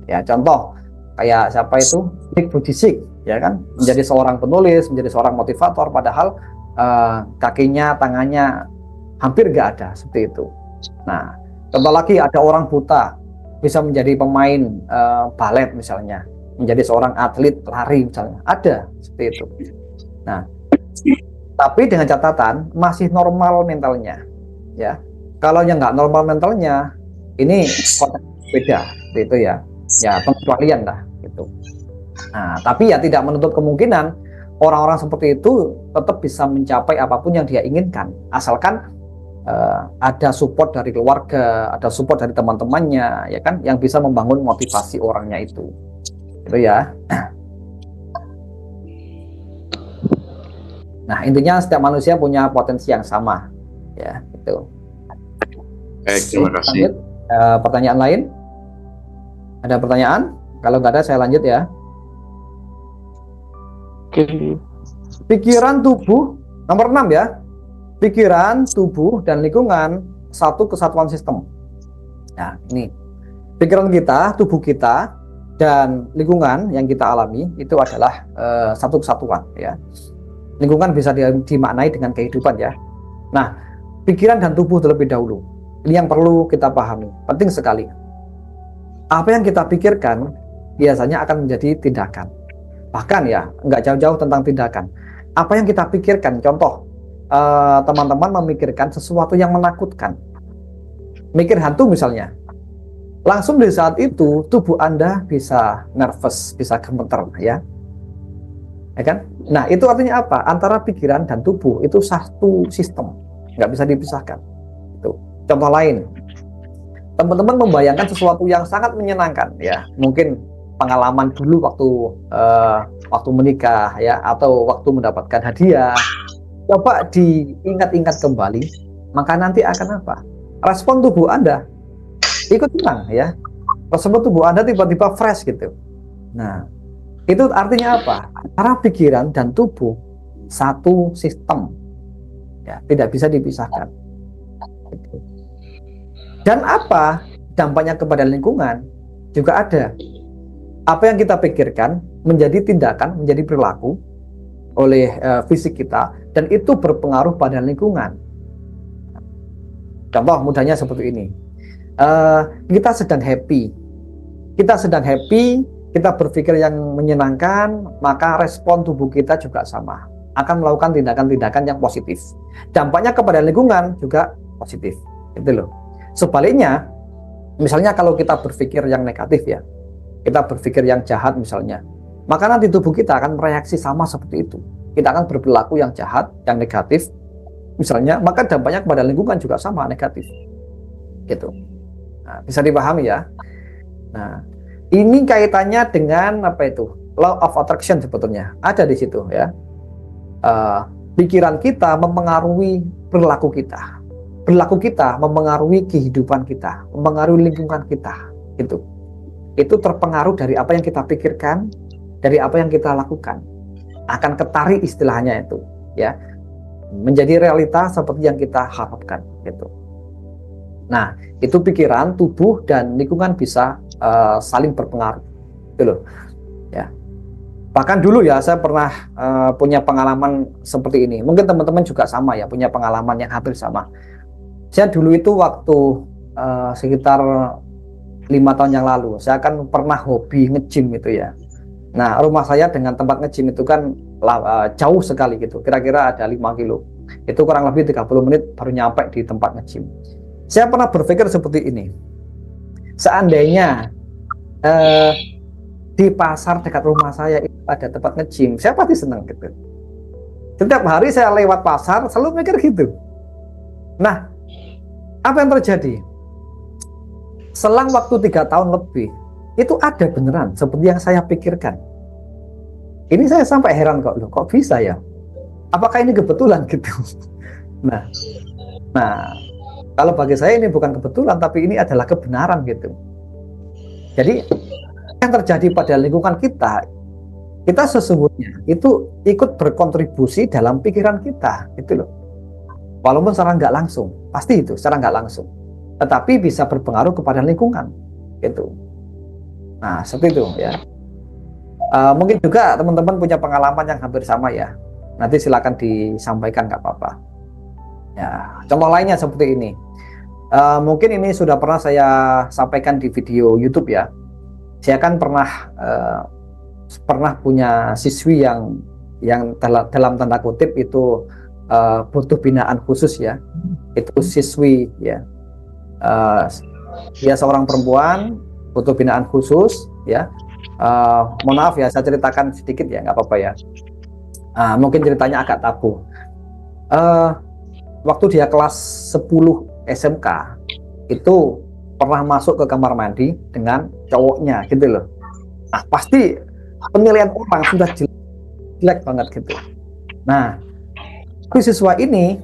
ya, contoh kayak siapa itu, Nick Vujicic ya kan, menjadi seorang penulis, menjadi seorang motivator, padahal kakinya, tangannya hampir nggak ada, seperti itu. Nah, contoh lagi ada orang buta bisa menjadi pemain balet misalnya, menjadi seorang atlet lari misalnya, ada seperti itu. Nah, tapi dengan catatan masih normal mentalnya ya. Kalau yang nggak normal mentalnya, ini beda seperti itu ya, ya pengecualian lah gitu. Nah, tapi ya tidak menutup kemungkinan orang-orang seperti itu tetap bisa mencapai apapun yang dia inginkan, asalkan ada support dari keluarga, ada support dari teman-temannya, ya kan, yang bisa membangun motivasi orangnya itu ya. Nah, intinya setiap manusia punya potensi yang sama, ya, gitu. Baik, terima kasih. Pertanyaan lain? Ada pertanyaan? Kalau nggak ada, saya lanjut ya. Pikiran, tubuh, nomor 6 ya. Pikiran, tubuh, dan lingkungan satu kesatuan sistem. Nah, ini pikiran kita, tubuh kita, dan lingkungan yang kita alami itu adalah satu kesatuan ya. Lingkungan bisa dimaknai dengan kehidupan ya. Nah, pikiran dan tubuh terlebih dahulu. Ini yang perlu kita pahami, penting sekali. Apa yang kita pikirkan biasanya akan menjadi tindakan. Bahkan ya, nggak jauh-jauh tentang tindakan. Apa yang kita pikirkan, contoh, teman-teman memikirkan sesuatu yang menakutkan, mikir hantu misalnya, langsung di saat itu tubuh Anda bisa nervous, bisa gemeter ya kan? Nah, itu artinya apa? Antara pikiran dan tubuh itu satu sistem, nggak bisa dipisahkan. Itu contoh lain, teman-teman membayangkan sesuatu yang sangat menyenangkan ya, mungkin pengalaman dulu waktu menikah ya, atau waktu mendapatkan hadiah. Coba diingat-ingat kembali, maka nanti akan apa? Respon tubuh Anda ikut tenang ya. Respon tubuh Anda tiba-tiba fresh gitu. Nah, itu artinya apa? Antara pikiran dan tubuh satu sistem, ya, tidak bisa dipisahkan. Dan apa dampaknya kepada lingkungan juga ada. Apa yang kita pikirkan menjadi tindakan, menjadi perilaku oleh fisik kita, dan itu berpengaruh pada lingkungan. Contoh mudahnya seperti ini, kita sedang happy, kita berpikir yang menyenangkan, maka respon tubuh kita juga sama, akan melakukan tindakan-tindakan yang positif. Dampaknya kepada lingkungan juga positif, gitu loh. Sebaliknya, misalnya kalau kita berpikir yang negatif ya, kita berpikir yang jahat misalnya, maka nanti tubuh kita akan mereaksi sama seperti itu. Kita akan berperilaku yang jahat, yang negatif misalnya, maka dampaknya kepada lingkungan juga sama, negatif gitu. Nah, bisa dipahami ya. Nah, ini kaitannya dengan apa itu? Law of attraction sebetulnya ada di situ ya. Pikiran kita mempengaruhi perilaku kita. Perilaku kita mempengaruhi kehidupan kita, mempengaruhi lingkungan kita. Itu terpengaruh dari apa yang kita pikirkan, dari apa yang kita lakukan. Akan ketarik istilahnya itu, ya, menjadi realita seperti yang kita harapkan. Gitu. Nah, itu pikiran, tubuh, dan lingkungan bisa saling berpengaruh. Gitu loh. Ya. Bahkan dulu ya saya pernah punya pengalaman seperti ini. Mungkin teman-teman juga sama ya, punya pengalaman yang hampir sama. Saya dulu itu waktu sekitar 5 tahun yang lalu, saya kan pernah hobi nge-gym itu ya. Nah, rumah saya dengan tempat nge-gym itu kan jauh sekali gitu, kira-kira ada 5 kilo. Itu kurang lebih 30 menit baru nyampe di tempat nge-gym. Saya pernah berpikir seperti ini. Seandainya di pasar dekat rumah saya itu ada tempat nge-gym, saya pasti senang gitu. Setiap hari saya lewat pasar selalu mikir gitu. Nah, apa yang terjadi? Selang waktu 3 tahun lebih, itu ada beneran seperti yang saya pikirkan. Ini saya sampai heran kok, loh, kok bisa ya? Apakah ini kebetulan gitu? Nah, kalau bagi saya ini bukan kebetulan, tapi ini adalah kebenaran gitu. Jadi yang terjadi pada lingkungan kita sesungguhnya itu ikut berkontribusi dalam pikiran kita, gitu loh. Walaupun secara nggak langsung, pasti itu secara nggak langsung, tetapi bisa berpengaruh kepada lingkungan, gitu. Nah, seperti itu ya. Mungkin juga teman-teman punya pengalaman yang hampir sama ya. Nanti silakan disampaikan, nggak apa-apa. Ya, contoh lainnya seperti ini. Mungkin ini sudah pernah saya sampaikan di video YouTube ya. Saya kan pernah punya siswi yang dalam tanda kutip itu butuh binaan khusus ya. Itu siswi ya. Dia seorang perempuan butuh binaan khusus ya. Mohon maaf ya, saya ceritakan sedikit ya, nggak apa-apa ya. Mungkin ceritanya agak tabu. Waktu dia kelas 10 SMK itu pernah masuk ke kamar mandi dengan cowoknya gitu loh. Nah, pasti penilaian orang sudah jelek banget gitu. Nah, siswa ini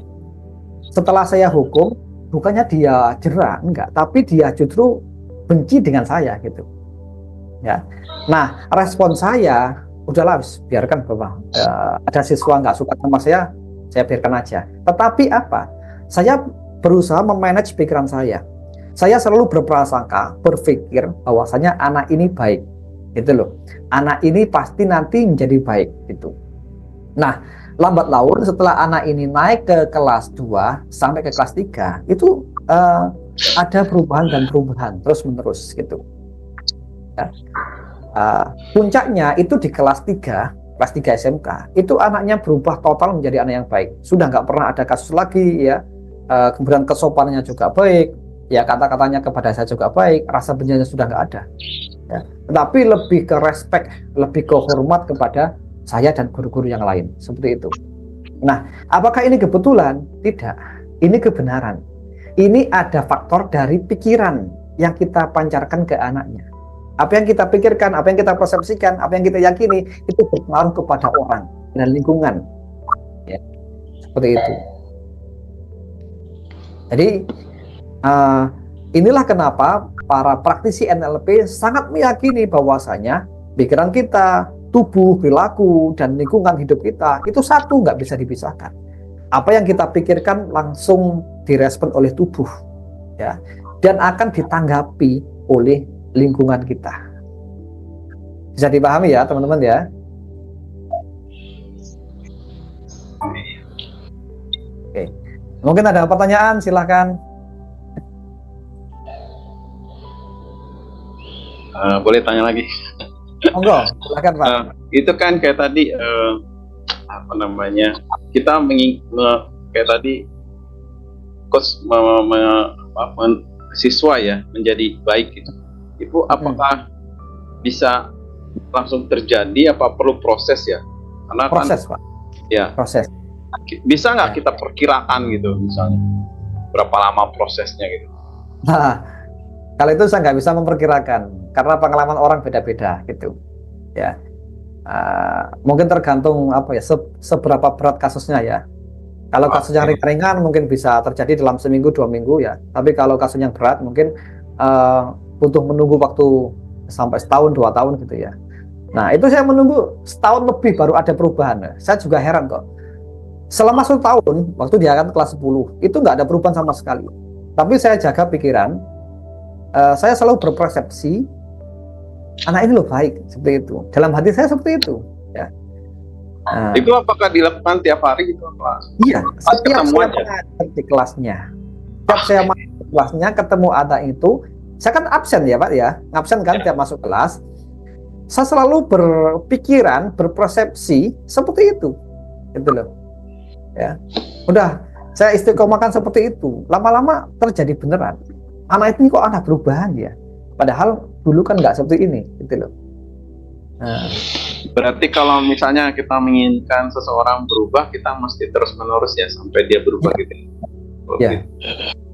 setelah saya hukum, bukannya dia jerah, enggak, tapi dia justru benci dengan saya gitu. Ya. Nah, respon saya, udahlah biarkan Bapak. Ada siswa nggak suka sama saya biarkan aja. Tetapi apa? Saya berusaha memanage pikiran saya. Saya selalu berprasangka, berpikir bahwasanya anak ini baik, gitu loh. Anak ini pasti nanti menjadi baik, gitu. Nah, lambat laun setelah anak ini naik ke kelas 2 sampai ke kelas 3, itu ada perubahan dan perubahan terus menerus, gitu. Ya. Puncaknya itu di kelas 3 SMK, itu anaknya berubah total menjadi anak yang baik. Sudah nggak pernah ada kasus lagi, ya. Kemudian kesopanannya juga baik. Ya, kata-katanya kepada saya juga baik, rasa bencinya sudah nggak ada. Ya. Tetapi lebih ke respect, lebih ke hormat kepada saya dan guru-guru yang lain, seperti itu. Nah, apakah ini kebetulan? Tidak, ini kebenaran. Ini ada faktor dari pikiran yang kita pancarkan ke anaknya. Apa yang kita pikirkan, apa yang kita persepsikan, apa yang kita yakini, itu berpengaruh kepada orang dan lingkungan. Ya, seperti itu. Jadi, inilah kenapa para praktisi NLP sangat meyakini bahwasanya pikiran kita, tubuh, perilaku, dan lingkungan hidup kita itu satu, nggak bisa dipisahkan. Apa yang kita pikirkan langsung direspon oleh tubuh, ya, dan akan ditanggapi oleh lingkungan kita. Bisa dipahami ya teman-teman ya. Oke, mungkin ada pertanyaan, silahkan. Boleh tanya lagi? Monggo, silakan Pak. Itu kan kayak tadi apa namanya, kita kayak tadi coach siswa ya menjadi baik gitu. Itu apakah bisa langsung terjadi, apa perlu proses ya? Karena Proses kan, Pak. ya Proses. bisa nggak Ya. kita perkirakan gitu, misalnya berapa lama prosesnya gitu? Nah, Kalau itu saya nggak bisa memperkirakan karena pengalaman orang beda-beda gitu. Ya, mungkin tergantung apa ya seberapa berat kasusnya ya. Kalau kasus yang ringan mungkin bisa terjadi dalam seminggu 2 minggu ya. Tapi kalau kasus yang berat mungkin butuh menunggu waktu sampai setahun 2 tahun gitu ya. Nah itu saya menunggu setahun lebih baru ada perubahan. Saya juga heran kok. Selama 1 tahun waktu dia kan kelas 10 itu nggak ada perubahan sama sekali. Tapi saya jaga pikiran. Saya selalu berpersepsi anak ini loh baik seperti itu. Dalam hati saya seperti itu. Ya. Itu apakah dilakukan tiap hari gitu apa? Iya, setiap ketemu saya aja? mengajar di kelasnya, setiap saya masuk ke kelasnya ketemu anak itu, saya kan absen ya Pak ya, absen kan tiap masuk kelas, saya selalu berpikiran, berpersepsi seperti itu, gitu loh, ya. Udah, saya istiqomahkan seperti itu, lama-lama terjadi beneran. Anak ini kok anak perubahan ya, padahal dulu kan nggak seperti ini, gitu loh. Nah, Berarti kalau misalnya kita menginginkan seseorang berubah, kita mesti terus-menerus ya sampai dia berubah gitu. Oh, ya. gitu.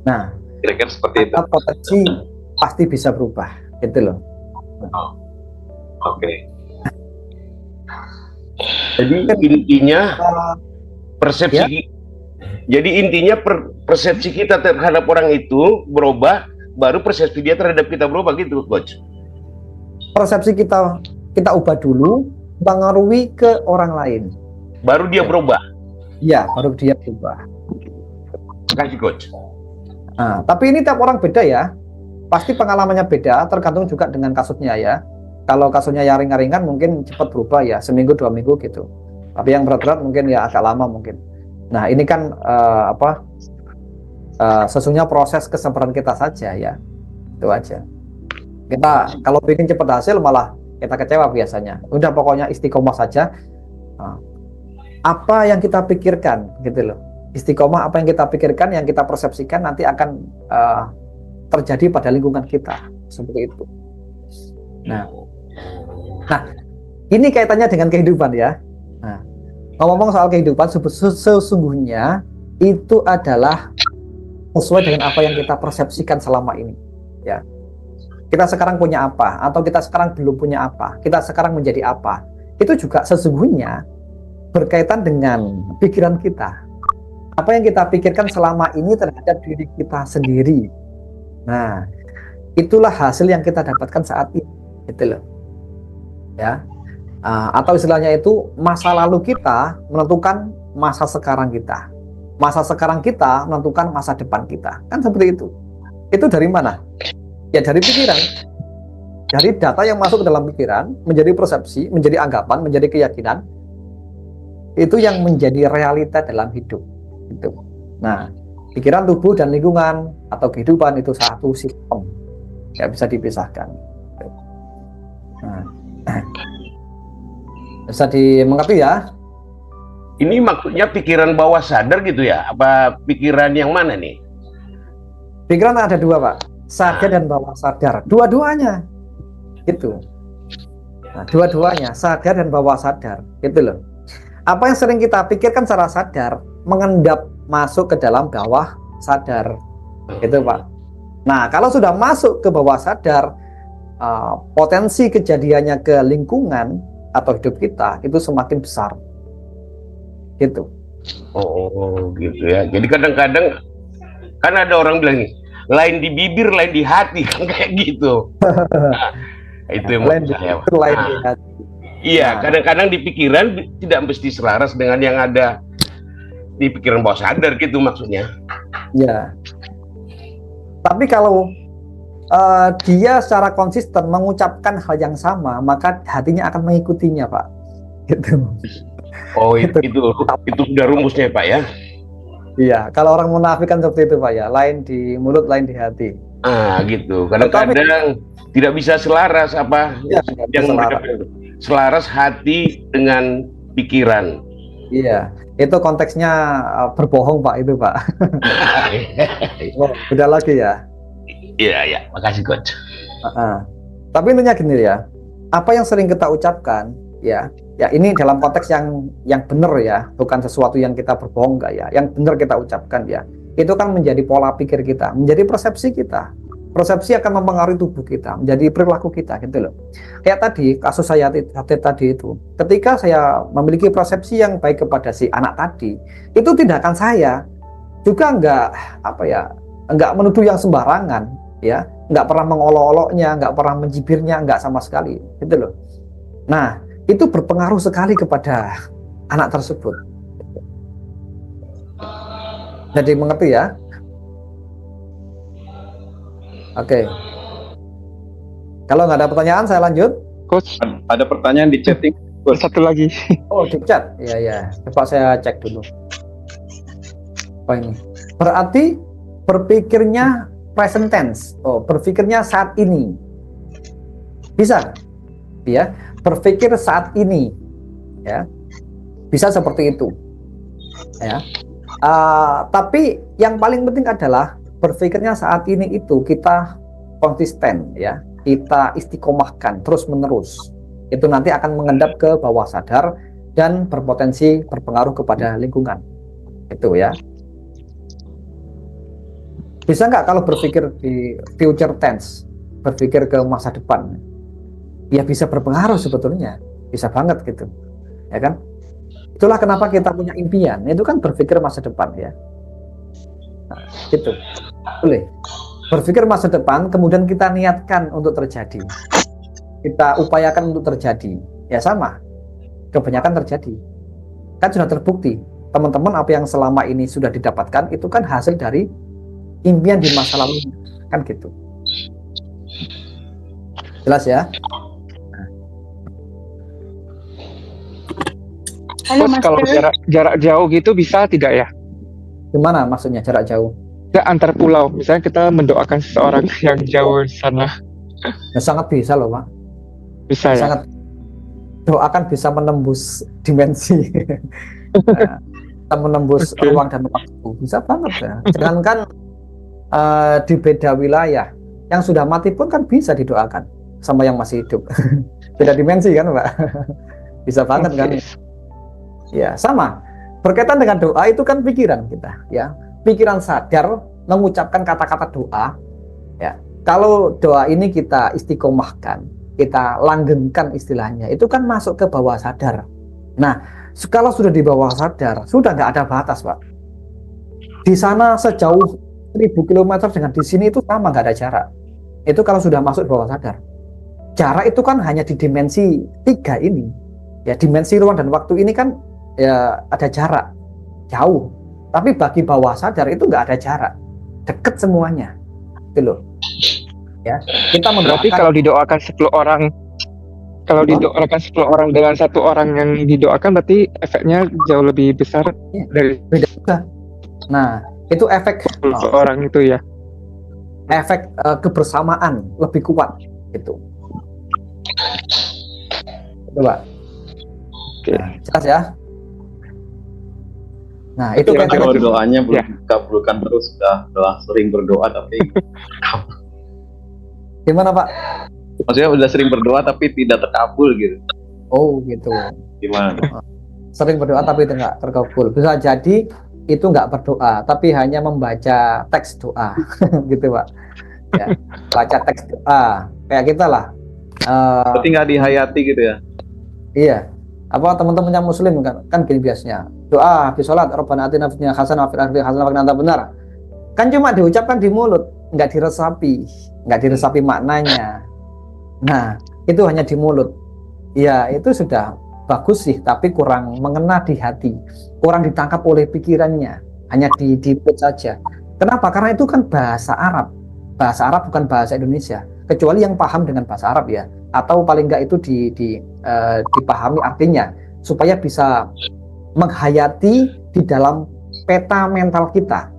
Nah, Kira-kira seperti itu. ada potensi pasti bisa berubah, gitu loh. Oke. Jadi intinya Uh, persepsi jadi intinya persepsi kita terhadap orang itu berubah, baru persepsi dia terhadap kita berubah gitu, Coach. persepsi kita ubah dulu, mengaruhi ke orang lain. Baru dia berubah. Ya, baru dia berubah. Kasih Coach. Nah, tapi ini tiap orang beda ya. Pasti pengalamannya beda, tergantung juga dengan kasusnya ya. Kalau kasusnya yang ringan-ringan mungkin cepat berubah ya, seminggu 2 minggu gitu. Tapi yang berat-berat mungkin ya agak lama mungkin. Nah, ini kan sesungguhnya proses kesabaran kita saja ya. Itu aja. Kita kalau bikin cepat hasil malah kita kecewa biasanya. Udah pokoknya istiqomah saja. Apa yang kita pikirkan gitu loh. Istiqomah apa yang kita pikirkan, yang kita persepsikan nanti akan terjadi pada lingkungan kita seperti itu. Nah, ini kaitannya dengan kehidupan ya. Nah, ngomong soal kehidupan, sesungguhnya itu adalah sesuai dengan apa yang kita persepsikan selama ini. Ya, kita sekarang punya apa, atau kita sekarang belum punya apa, kita sekarang menjadi apa, itu juga sesungguhnya berkaitan dengan pikiran kita. Apa yang kita pikirkan selama ini terhadap diri kita sendiri. Nah, itulah hasil yang kita dapatkan saat ini, gitu loh. Ya, atau istilahnya itu masa lalu kita menentukan masa sekarang kita. Masa sekarang kita menentukan masa depan kita. Kan seperti itu. Itu dari mana? Ya dari pikiran, dari data yang masuk ke dalam pikiran, menjadi persepsi, menjadi anggapan, menjadi keyakinan, itu yang menjadi realita dalam hidup. Gitu. Nah, pikiran, tubuh, dan lingkungan atau kehidupan itu satu sistem, nggak bisa dipisahkan. Nah, bisa dimengerti ya? Ini maksudnya pikiran bawah sadar gitu ya? Apa pikiran yang mana nih? Pikiran ada dua Pak. Sadar dan bawah sadar, dua-duanya gitu. Nah, dua-duanya sadar dan bawah sadar gitu loh. Apa yang sering kita pikirkan secara sadar mengendap masuk ke dalam bawah sadar gitu Pak. Nah, kalau sudah masuk ke bawah sadar, potensi kejadiannya ke lingkungan atau hidup kita itu semakin besar gitu. Oh gitu ya. Jadi kadang-kadang kan ada orang bilang nih, lain di bibir, lain di hati, kan kayak gitu. Nah, itu yang Lain di saya. bibir, lain di hati. Iya, Nah. kadang-kadang di pikiran tidak mesti selaras dengan yang ada di pikiran bawah sadar gitu maksudnya. Ya. Tapi kalau dia secara konsisten mengucapkan hal yang sama, maka hatinya akan mengikutinya, Pak. Gitu. Oh, itu sudah rumusnya Pak ya. Iya, kalau orang munafik kan seperti itu Pak ya, lain di mulut, lain di hati. Gitu. Kadang-kadang tidak bisa selaras apa Iya, nggak bisa yang selaras. selaras hati dengan pikiran. Iya, itu konteksnya berbohong Pak itu Pak. Oh, beda lagi ya. Iya, makasih Coach. Tapi intinya gini ya, apa yang sering kita ucapkan ya ini dalam konteks yang benar ya, bukan sesuatu yang kita berbohong enggak ya, yang benar kita ucapkan ya, itu kan menjadi pola pikir kita, menjadi persepsi kita. Persepsi akan mempengaruhi tubuh kita, menjadi perilaku kita gitu loh. Kayak tadi kasus saya tadi itu, ketika saya memiliki persepsi yang baik kepada si anak tadi, itu tindakan saya juga nggak menuduh yang sembarangan, ya, nggak pernah mengolok-oloknya, nggak pernah mencibirnya, nggak sama sekali, gitu loh. Nah, itu berpengaruh sekali kepada anak tersebut. Jadi mengerti ya? Oke. Kalau nggak ada pertanyaan, saya lanjut. Coach, Ada pertanyaan di chatting. satu lagi. Oh, di chat. Iya, ya. Coba saya cek dulu. Apa ini? Berarti berpikirnya present tense. Oh, berpikirnya saat ini. Bisa? Ya, berpikir saat ini. Ya. Bisa seperti itu. Ya. Tapi yang paling penting adalah berpikirnya saat ini itu kita konsisten, ya, kita istiqomahkan terus menerus. Itu nanti akan mengendap ke bawah sadar dan berpotensi berpengaruh kepada lingkungan. Itu ya. Bisa nggak kalau berpikir di future tense, berpikir ke masa depan? Ya bisa berpengaruh sebetulnya, bisa banget gitu, ya kan? Itulah kenapa kita punya impian. Itu kan berpikir masa depan, ya. Nah, gitu. Boleh berpikir masa depan, kemudian kita niatkan untuk terjadi, kita upayakan untuk terjadi, ya sama, kebanyakan terjadi, kan sudah terbukti, teman-teman, apa yang selama ini sudah didapatkan itu kan hasil dari impian di masa lalu, kan gitu. Jelas ya? Halo Coach, kalau Master. jarak jauh gitu bisa tidak ya? Gimana maksudnya jarak jauh? Ya, antar pulau, misalnya kita mendoakan seseorang yang jauh di sana, Ya, sangat bisa loh, Pak. bisa ya? Sangat, doakan bisa menembus dimensi. Nah, kita menembus Oke. ruang dan waktu, bisa banget ya. Jangankan di beda wilayah, yang sudah mati pun kan bisa didoakan sama yang masih hidup. Beda dimensi kan, Pak. Bisa banget kan? Oke. Ya, sama. Berkaitan dengan doa itu kan pikiran kita, ya. Pikiran sadar mengucapkan kata-kata doa, ya. Kalau doa ini kita istiqomahkan, kita langgengkan istilahnya, itu kan masuk ke bawah sadar. Nah, kalau sudah di bawah sadar, sudah nggak ada batas, Pak. Di sana sejauh 1000 km dengan di sini itu sama, nggak ada jarak. Itu kalau sudah masuk bawah sadar. Jarak itu kan hanya di dimensi 3 ini. Ya, dimensi ruang dan waktu ini kan ya ada jarak, jauh. Tapi bagi bawah sadar itu nggak ada jarak, deket semuanya, gitu loh. Ya, kita Berarti mendoakan. kalau didoakan 10 orang, kalau didoakan 10 orang dengan satu orang yang didoakan, berarti efeknya jauh lebih besar Iya. dari Beda juga. Nah, itu efek 10 orang itu ya. efek kebersamaan lebih kuat, gitu. Coba. Oke. Nah, jelas ya. Nah, itu Oke, kayak Kalau lanjut. doanya belum Ya. dikabulkan terus, udah sering berdoa tapi gimana, Pak? maksudnya udah sering berdoa tapi tidak terkabul gitu. Oh, gitu. Gimana? Sering berdoa tapi itu nggak terkabul. Bisa jadi itu nggak berdoa, tapi hanya membaca teks doa, gitu, Pak. Ya, baca teks doa, kayak kita lah. Berarti nggak dihayati gitu ya? Iya, apa teman-teman yang Muslim kan gini biasanya, doa habis sholat, Rabbana atina fid dunya hasanah wa fil akhirati hasanah wa qina adzabannar. Kan cuma diucapkan di mulut, nggak diresapi maknanya. Nah, itu hanya di mulut. Ya, itu sudah bagus sih, tapi kurang mengena di hati, kurang ditangkap oleh pikirannya, hanya di mulut saja. Kenapa? Karena itu kan bahasa Arab bukan bahasa Indonesia, kecuali yang paham dengan bahasa Arab ya, atau paling nggak itu dipahami artinya, supaya bisa menghayati di dalam peta mental kita.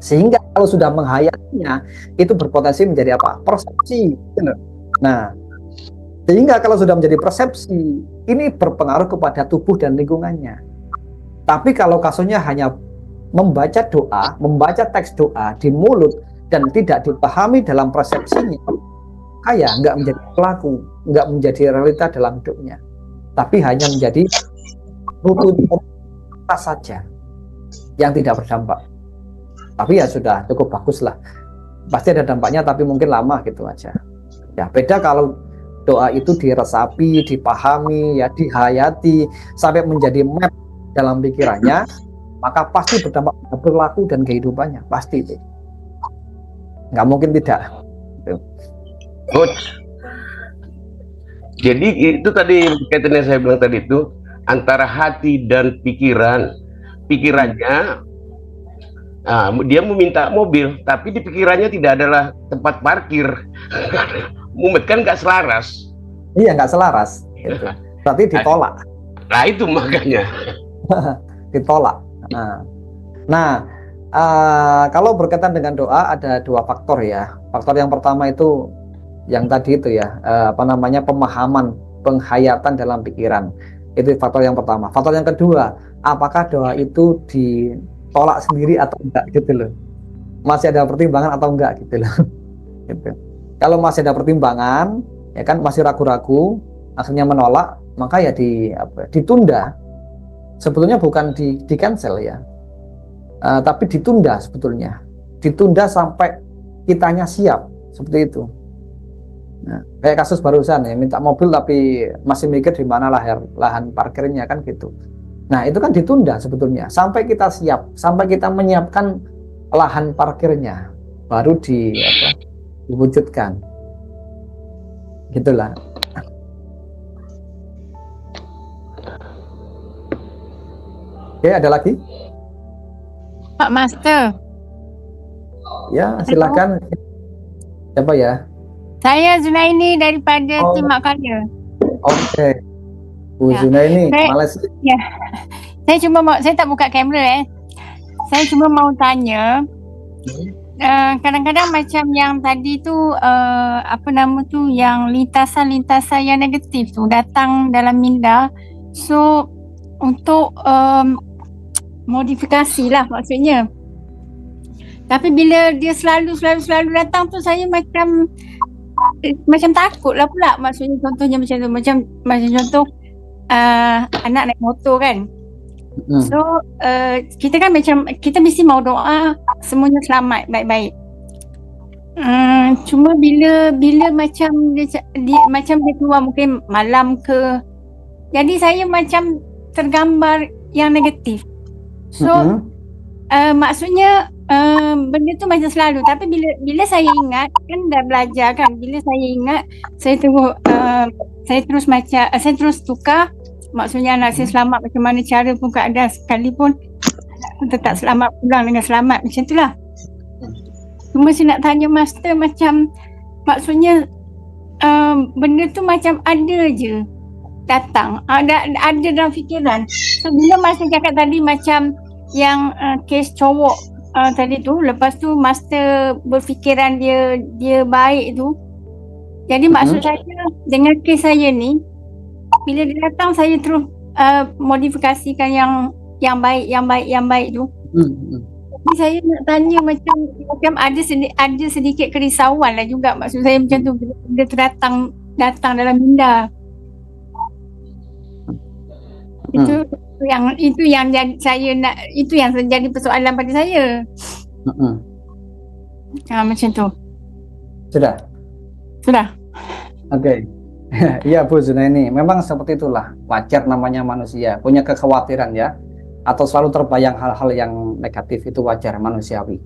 Sehingga kalau sudah menghayatinya, itu berpotensi menjadi apa? Persepsi. Nah, sehingga kalau sudah menjadi persepsi, ini berpengaruh kepada tubuh dan lingkungannya. Tapi kalau kasusnya hanya membaca doa, membaca teks doa di mulut dan tidak dipahami dalam persepsinya, kayak nggak menjadi pelaku, nggak menjadi realita dalam hidupnya, tapi hanya menjadi rutinitas saja yang tidak berdampak. Tapi ya sudah cukup bagus lah. pasti ada dampaknya, tapi mungkin lama gitu aja. Ya, beda kalau doa itu diresapi, dipahami, ya dihayati sampai menjadi map dalam pikirannya, maka pasti berdampak pada perilaku dan kehidupannya, pasti itu. Nggak mungkin tidak. Good. Jadi itu tadi kaitannya saya bilang tadi itu antara hati dan pikirannya dia meminta mobil, tapi di pikirannya tidak adalah tempat parkir. Mumet kan nggak selaras. Iya, nggak selaras. Gitu. Berarti ditolak. Nah itu makanya. Ditolak. Nah, kalau berkaitan dengan doa ada dua faktor ya. Faktor yang pertama itu yang tadi itu ya, pemahaman, penghayatan dalam pikiran. Itu faktor yang pertama. Faktor yang kedua, apakah doa itu ditolak sendiri atau enggak gitu loh. Masih ada pertimbangan atau enggak gitu loh. Gitu. Kalau masih ada pertimbangan, ya kan masih ragu-ragu, akhirnya menolak, maka ya ditunda. Sebetulnya bukan di cancel ya, tapi ditunda sebetulnya. Ditunda sampai kitanya siap, seperti itu. Nah, kayak kasus barusan ya, minta mobil tapi masih mikir di mana lahan parkirnya kan gitu. Nah, itu kan ditunda sebetulnya sampai kita siap, sampai kita menyiapkan lahan parkirnya, baru diwujudkan. Gitulah. Oke, ada lagi? Pak Master, Ya, silakan. Siapa ya? saya Zunaini daripada Oh. Tim Mak Kaya. Oke. Bu Ya. Zunaini, Baik. Malaysia. Saya tak buka kamera Saya cuma mau tanya, kadang-kadang macam yang tadi tu yang lintasan-lintasan yang negatif tu datang dalam minda. So untuk modifikasi lah maksudnya. Tapi bila dia selalu datang tu, saya macam takut lah pula. Maksudnya contohnya macam tu, macam contoh anak naik motor kan. So kita kan kita mesti mau doa semuanya selamat, baik-baik. Cuma bila macam dia keluar mungkin malam ke, jadi saya macam tergambar yang negatif. So maksudnya benda tu macam selalu, tapi bila saya ingat, kan dah belajar kan, bila saya ingat saya terus tukar. Maksudnya anak saya selamat macam mana cara pun keadaan, sekalipun tetap selamat, pulang dengan selamat, macam itulah. Cuma saya nak tanya Master, macam maksudnya benda tu macam ada je datang, ada dalam fikiran. So bila Master cakap tadi macam yang kes cowok tadi tu, lepas tu Master berfikiran dia baik tu. Jadi maksud saya dengan kes saya ni, bila dia datang saya terus modifikasikan yang baik tu. Jadi saya nak tanya macam ada sedikit kerisauan lah juga, maksud saya macam tu bila dia datang dalam minda. Itu yang jadi persoalan pada saya. Macam tu. Sudah. Oke. Iya Bu Zunaini, memang seperti itulah, wajar namanya manusia, punya kekhawatiran ya, atau selalu terbayang hal-hal yang negatif, itu wajar, manusiawi.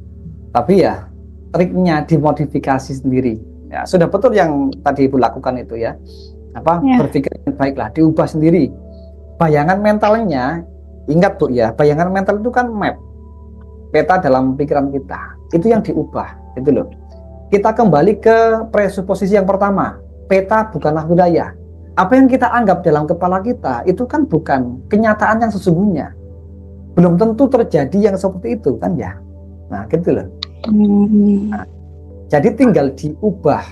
Tapi ya triknya dimodifikasi sendiri. Ya, sudah betul yang tadi Ibu lakukan itu ya. Berpikir yang baiklah, diubah sendiri. Bayangan mentalnya, ingat Bu ya, bayangan mental itu kan map, peta dalam pikiran kita. Itu yang diubah, itu loh. Kita kembali ke presuposisi yang pertama. Peta bukanlah wilayah. Apa yang kita anggap dalam kepala kita itu kan bukan kenyataan yang sesungguhnya. Belum tentu terjadi yang seperti itu kan ya. Nah gitu loh. Nah, jadi tinggal diubah,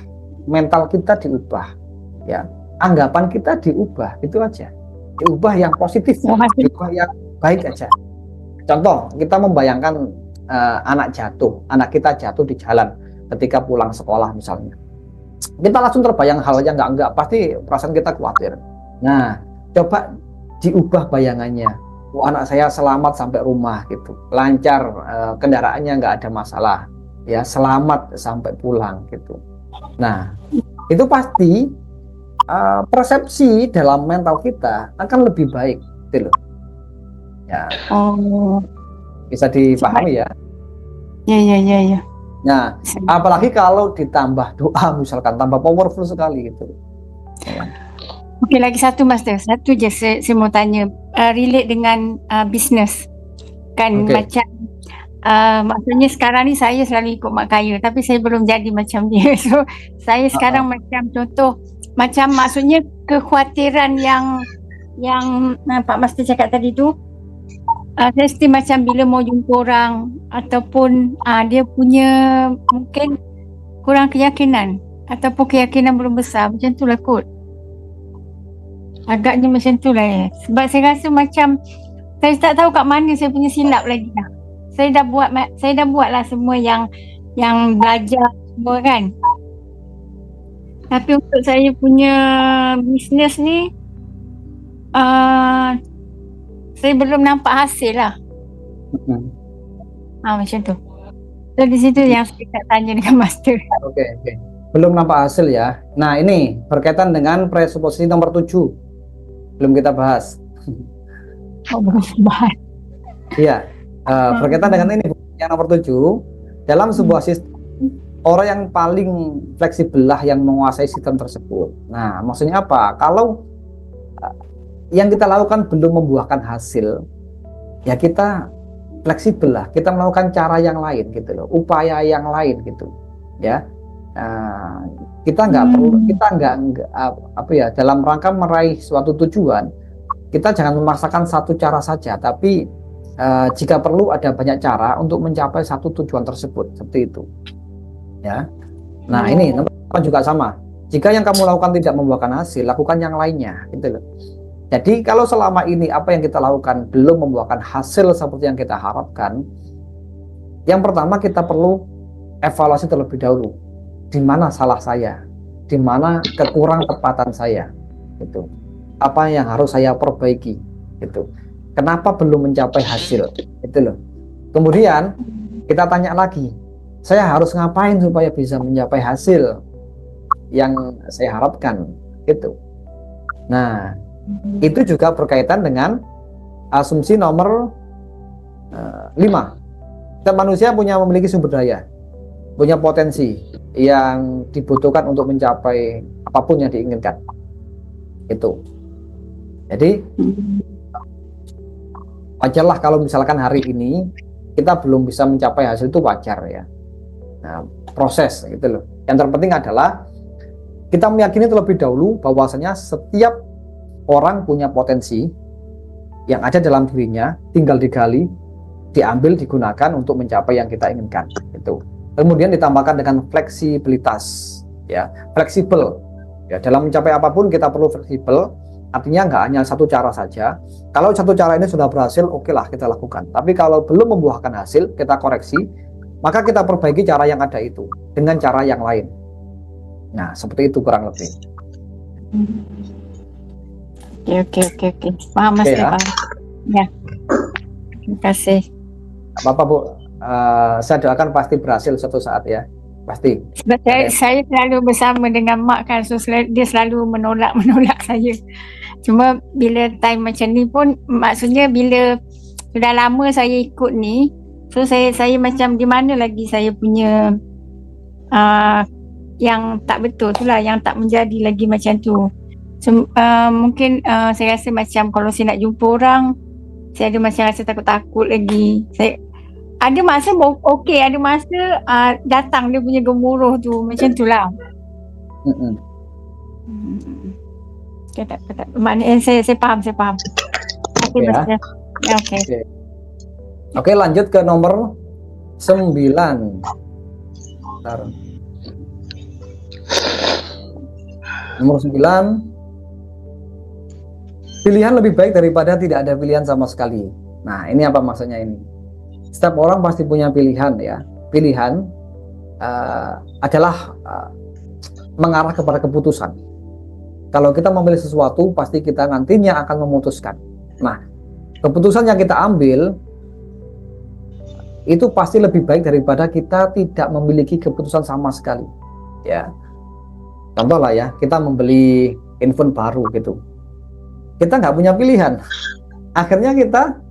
mental kita diubah, ya, anggapan kita diubah, itu aja. Diubah yang positif, diubah yang baik aja. Contoh, kita membayangkan anak kita jatuh di jalan ketika pulang sekolah misalnya. Kita langsung terbayang hal yang enggak, pasti perasaan kita khawatir. Nah, coba diubah bayangannya. Anak saya selamat sampai rumah gitu, lancar, kendaraannya enggak ada masalah. ya selamat sampai pulang gitu. Nah, itu pasti persepsi dalam mental kita akan lebih baik gitu loh. Ya, Oh, bisa dipahami ya. ya. Nah, apalagi kalau ditambah doa misalkan tambah powerful sekali gitu. Ya. Okey, lagi satu Master. Satu je saya mau tanya. Relate dengan bisnes. Kan Okey. macam maksudnya sekarang ni saya selalu ikut mak kaya tapi saya belum jadi macam dia. So, saya sekarang macam contoh macam maksudnya kekhawatiran yang Pak Master cakap tadi tu, saya mesti macam bila mau jumpa orang ataupun dia punya mungkin kurang keyakinan ataupun keyakinan belum besar, macam tu lah kot. Agaknya macam tu lah sebab saya rasa macam saya tak tahu kat mana saya punya silap lagi lah. Saya dah buat lah semua yang belajar semua kan. Tapi untuk saya punya bisnes ni saya belum nampak hasil lah. Macam tu. So di situ yang saya nak tanya dengan Master. Oke. Belum nampak hasil ya. Nah, ini berkaitan dengan presuposisi nomor 7. Belum kita bahas. Oh, belum bahas. Iya. Berkaitan dengan ini yang nomor 7, dalam sebuah sistem orang yang paling fleksibel lah yang menguasai sistem tersebut. Nah, maksudnya apa? Kalau yang kita lakukan belum membuahkan hasil, ya kita fleksibel lah. Kita melakukan cara yang lain gitu loh, upaya yang lain gitu, ya. Kita nggak perlu, kita nggak apa ya, dalam rangka meraih suatu tujuan, kita jangan memaksakan satu cara saja, tapi jika perlu ada banyak cara untuk mencapai satu tujuan tersebut, seperti itu, ya. Nah, ini nomor 8 juga sama. Jika yang kamu lakukan tidak membuahkan hasil, lakukan yang lainnya, gitu loh. Jadi kalau selama ini apa yang kita lakukan belum membuahkan hasil seperti yang kita harapkan, yang pertama kita perlu evaluasi terlebih dahulu. Di mana salah saya? Di mana kekurang tepatan saya? Gitu. Apa yang harus saya perbaiki? Gitu. Kenapa belum mencapai hasil? Itu loh. Kemudian kita tanya lagi, saya harus ngapain supaya bisa mencapai hasil yang saya harapkan? Gitu. Nah, itu juga berkaitan dengan asumsi nomor 5. Setiap manusia memiliki sumber daya, punya potensi yang dibutuhkan untuk mencapai apapun yang diinginkan. Itu. Jadi wajarlah kalau misalkan hari ini kita belum bisa mencapai hasil, itu wajar ya. Nah, proses gitu loh. Yang terpenting adalah kita meyakini terlebih dahulu bahwasanya setiap orang punya potensi yang ada dalam dirinya, tinggal digali, diambil, digunakan untuk mencapai yang kita inginkan. Itu. Kemudian ditambahkan dengan fleksibilitas, ya, fleksibel. Ya, dalam mencapai apapun kita perlu fleksibel. Artinya nggak hanya satu cara saja. Kalau satu cara ini sudah berhasil, oke lah kita lakukan. Tapi kalau belum membuahkan hasil, kita koreksi, maka kita perbaiki cara yang ada itu dengan cara yang lain. Nah, seperti itu kurang lebih. Oke. Paham Mas, ya. paham. Ya. Terima kasih. Apa Bu? Saya doakan pasti berhasil suatu saat ya, pasti. Sebab saya selalu bersama dengan Mak kan, so dia selalu menolak saya. Cuma bila time macam ni pun, maksudnya bila sudah lama saya ikut ni, so saya macam di mana lagi saya punya yang tak betul tu lah, yang tak menjadi lagi macam tu. So, mungkin saya rasa macam kalau saya nak jumpa orang, saya ada macam rasa takut-takut lagi. Saya ada masa okey, ada masa datang dia punya gemuruh tu, macam tu lah. Tak. Maknanya saya faham. Okey, Ya. Mas. Ya, okey. Oke, lanjut ke nomor 9. Bentar. Nomor 9. Pilihan lebih baik daripada tidak ada pilihan sama sekali. Nah, ini apa maksudnya ini? Setiap orang pasti punya pilihan ya. Pilihan adalah mengarah kepada keputusan. Kalau kita memilih sesuatu, pasti kita nantinya akan memutuskan. Nah, keputusan yang kita ambil itu pasti lebih baik daripada kita tidak memiliki keputusan sama sekali. Ya, contoh lah ya, kita membeli handphone baru gitu, kita nggak punya pilihan, akhirnya kita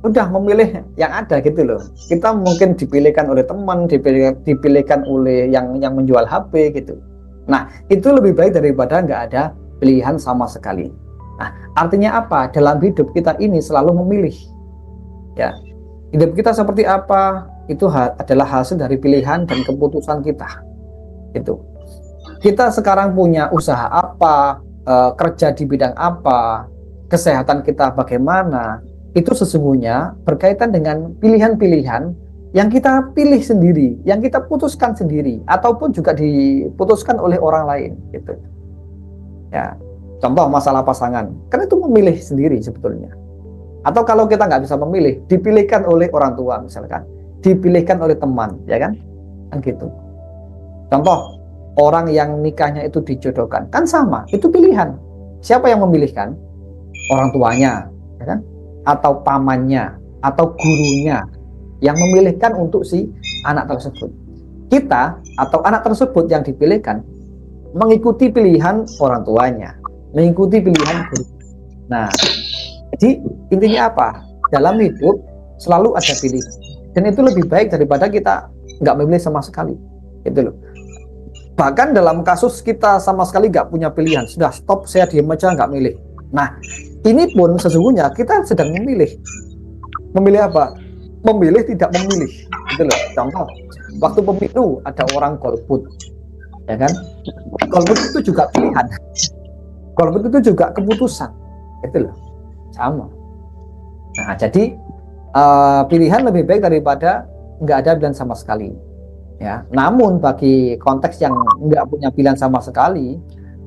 udah memilih yang ada gitu loh. Kita mungkin dipilihkan oleh teman, dipilihkan oleh yang menjual HP gitu. Nah, itu lebih baik daripada nggak ada pilihan sama sekali. Nah, artinya apa? Dalam hidup kita ini selalu memilih. Ya, hidup kita seperti apa itu adalah hasil dari pilihan dan keputusan kita. Itu. Kita sekarang punya usaha apa, kerja di bidang apa, kesehatan kita bagaimana, itu sesungguhnya berkaitan dengan pilihan-pilihan yang kita pilih sendiri, yang kita putuskan sendiri, ataupun juga diputuskan oleh orang lain gitu. Ya, contoh masalah pasangan, kan itu memilih sendiri sebetulnya. Atau kalau kita nggak bisa memilih, dipilihkan oleh orang tua misalkan, dipilihkan oleh teman, ya kan gitu. Contoh orang yang nikahnya itu dijodohkan, kan sama, itu pilihan. Siapa yang memilihkan? Orang tuanya, ya kan? Atau pamannya, atau gurunya yang memilihkan untuk si anak tersebut. Kita atau anak tersebut yang dipilihkan mengikuti pilihan orang tuanya, mengikuti pilihan guru. Nah, jadi intinya apa? Dalam hidup selalu ada pilihan, dan itu lebih baik daripada kita nggak memilih sama sekali. Itu loh. Bahkan dalam kasus kita sama sekali nggak punya pilihan, sudah stop, saya diam aja nggak milih. Nah, ini pun sesungguhnya kita sedang memilih. Memilih apa? Memilih tidak memilih. Gitu loh. Contoh, waktu pemilu ada orang golput, ya kan? Golput itu juga pilihan. Golput itu juga keputusan. Itu loh. Sama. Nah, jadi pilihan lebih baik daripada nggak ada pilihan sama sekali. Ya, namun bagi konteks yang nggak punya pilihan sama sekali,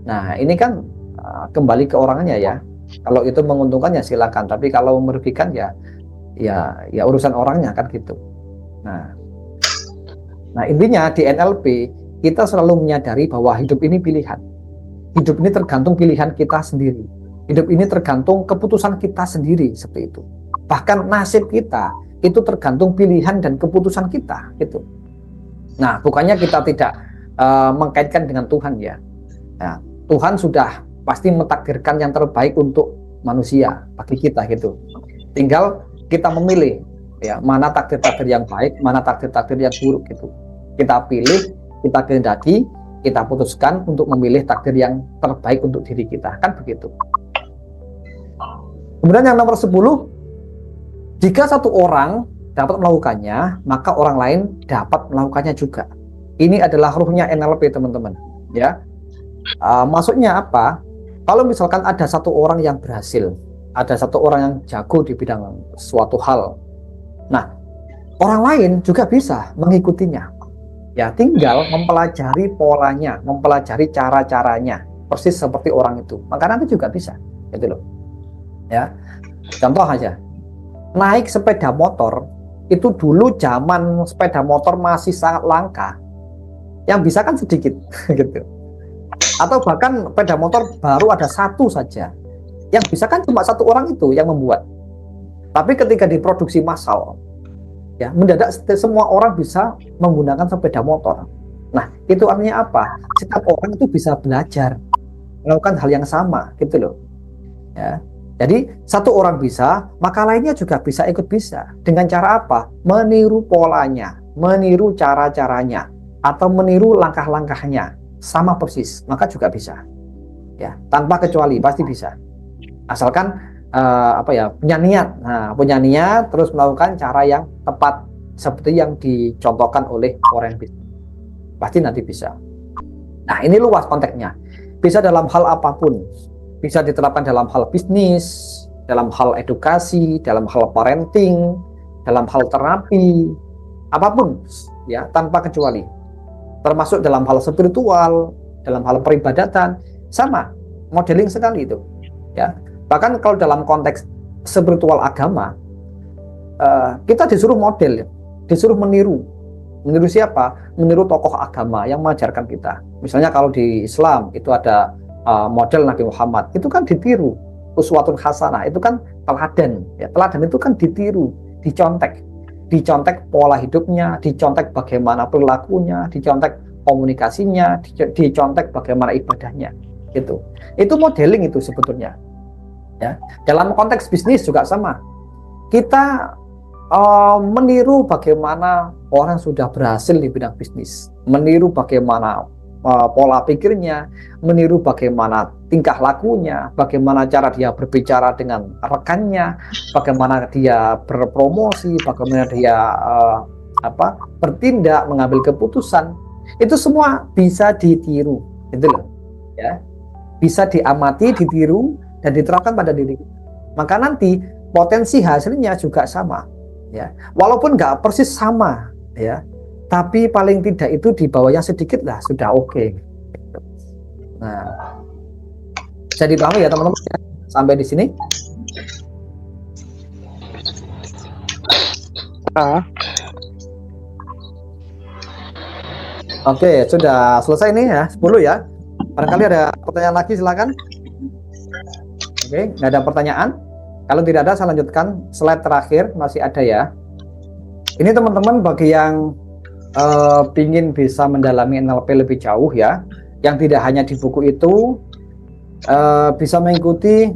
nah ini kan kembali ke orangnya ya. Kalau itu menguntungkan ya silakan, tapi kalau merugikan ya urusan orangnya kan gitu. Nah intinya di NLP kita selalu menyadari bahwa hidup ini pilihan. Hidup ini tergantung pilihan kita sendiri. Hidup ini tergantung keputusan kita sendiri seperti itu. Bahkan nasib kita itu tergantung pilihan dan keputusan kita gitu. Nah, bukannya kita tidak mengkaitkan dengan Tuhan ya. Nah, Tuhan sudah pasti mentakdirkan yang terbaik untuk manusia bagi kita gitu. Tinggal kita memilih ya, mana takdir-takdir yang baik, mana takdir-takdir yang buruk gitu. Kita pilih, kita kehendaki, kita putuskan untuk memilih takdir yang terbaik untuk diri kita, kan begitu. Kemudian yang nomor 10, jika satu orang dapat melakukannya, maka orang lain dapat melakukannya juga. Ini adalah ruhnya NLP teman-teman ya. Maksudnya apa? Kalau misalkan ada satu orang yang berhasil, ada satu orang yang jago di bidang suatu hal, nah orang lain juga bisa mengikutinya. Ya, tinggal mempelajari polanya, mempelajari cara-caranya, persis seperti orang itu. Maka nanti juga bisa, gitu loh. Ya, contoh aja, naik sepeda motor itu dulu zaman sepeda motor masih sangat langka, yang bisa kan sedikit, gitu. Atau bahkan sepeda motor baru ada satu saja, yang bisa kan cuma satu orang itu yang membuat. Tapi ketika diproduksi massal, ya mendadak semua orang bisa menggunakan sepeda motor. Nah, itu artinya apa? Setiap orang itu bisa belajar melakukan hal yang sama, gitu loh. Ya. Jadi satu orang bisa, maka lainnya juga bisa ikut bisa. Dengan cara apa? Meniru polanya, meniru cara-caranya, atau meniru langkah-langkahnya, sama persis, maka juga bisa. Ya, tanpa kecuali pasti bisa. Asalkan punya niat. Nah, punya niat terus melakukan cara yang tepat seperti yang dicontohkan oleh orang yang bisa. Pasti nanti bisa. Nah, ini luas konteksnya. Bisa dalam hal apapun. Bisa diterapkan dalam hal bisnis, dalam hal edukasi, dalam hal parenting, dalam hal terapi, apapun ya, tanpa kecuali. Termasuk dalam hal spiritual, dalam hal peribadatan, sama, modeling sekali itu. Ya, bahkan kalau dalam konteks spiritual agama, kita disuruh model, disuruh meniru. Meniru siapa? Meniru tokoh agama yang mengajarkan kita. Misalnya kalau di Islam itu ada model Nabi Muhammad, itu kan ditiru. Uswatun hasanah, itu kan teladan. Ya, teladan itu kan ditiru, dicontek. dicontek pola hidupnya, dicontek bagaimana perilakunya, dicontek komunikasinya, dicontek bagaimana ibadahnya, gitu. Itu modeling itu sebetulnya. Ya, dalam konteks bisnis juga sama. Kita meniru bagaimana orang sudah berhasil di bidang bisnis, meniru bagaimana pola pikirnya, meniru bagaimana tingkah lakunya, bagaimana cara dia berbicara dengan rekannya, bagaimana dia berpromosi, bagaimana dia bertindak, mengambil keputusan. Itu semua bisa ditiru, gitu loh, ya. Bisa diamati, ditiru, dan diterapkan pada diri kita. Maka nanti potensi hasilnya juga sama, ya. Walaupun nggak persis sama, ya, tapi paling tidak itu di bawahnya sedikit lah sudah oke. Nah, bisa dipahami ya teman-teman sampai di sini? Oke, sudah selesai nih ya, 10 ya. Barangkali ada pertanyaan lagi, silakan. Oke, nggak ada pertanyaan. Kalau tidak ada, saya lanjutkan slide terakhir, masih ada ya. Ini teman-teman bagi yang ingin bisa mendalami NLP lebih jauh ya, yang tidak hanya di buku itu, bisa mengikuti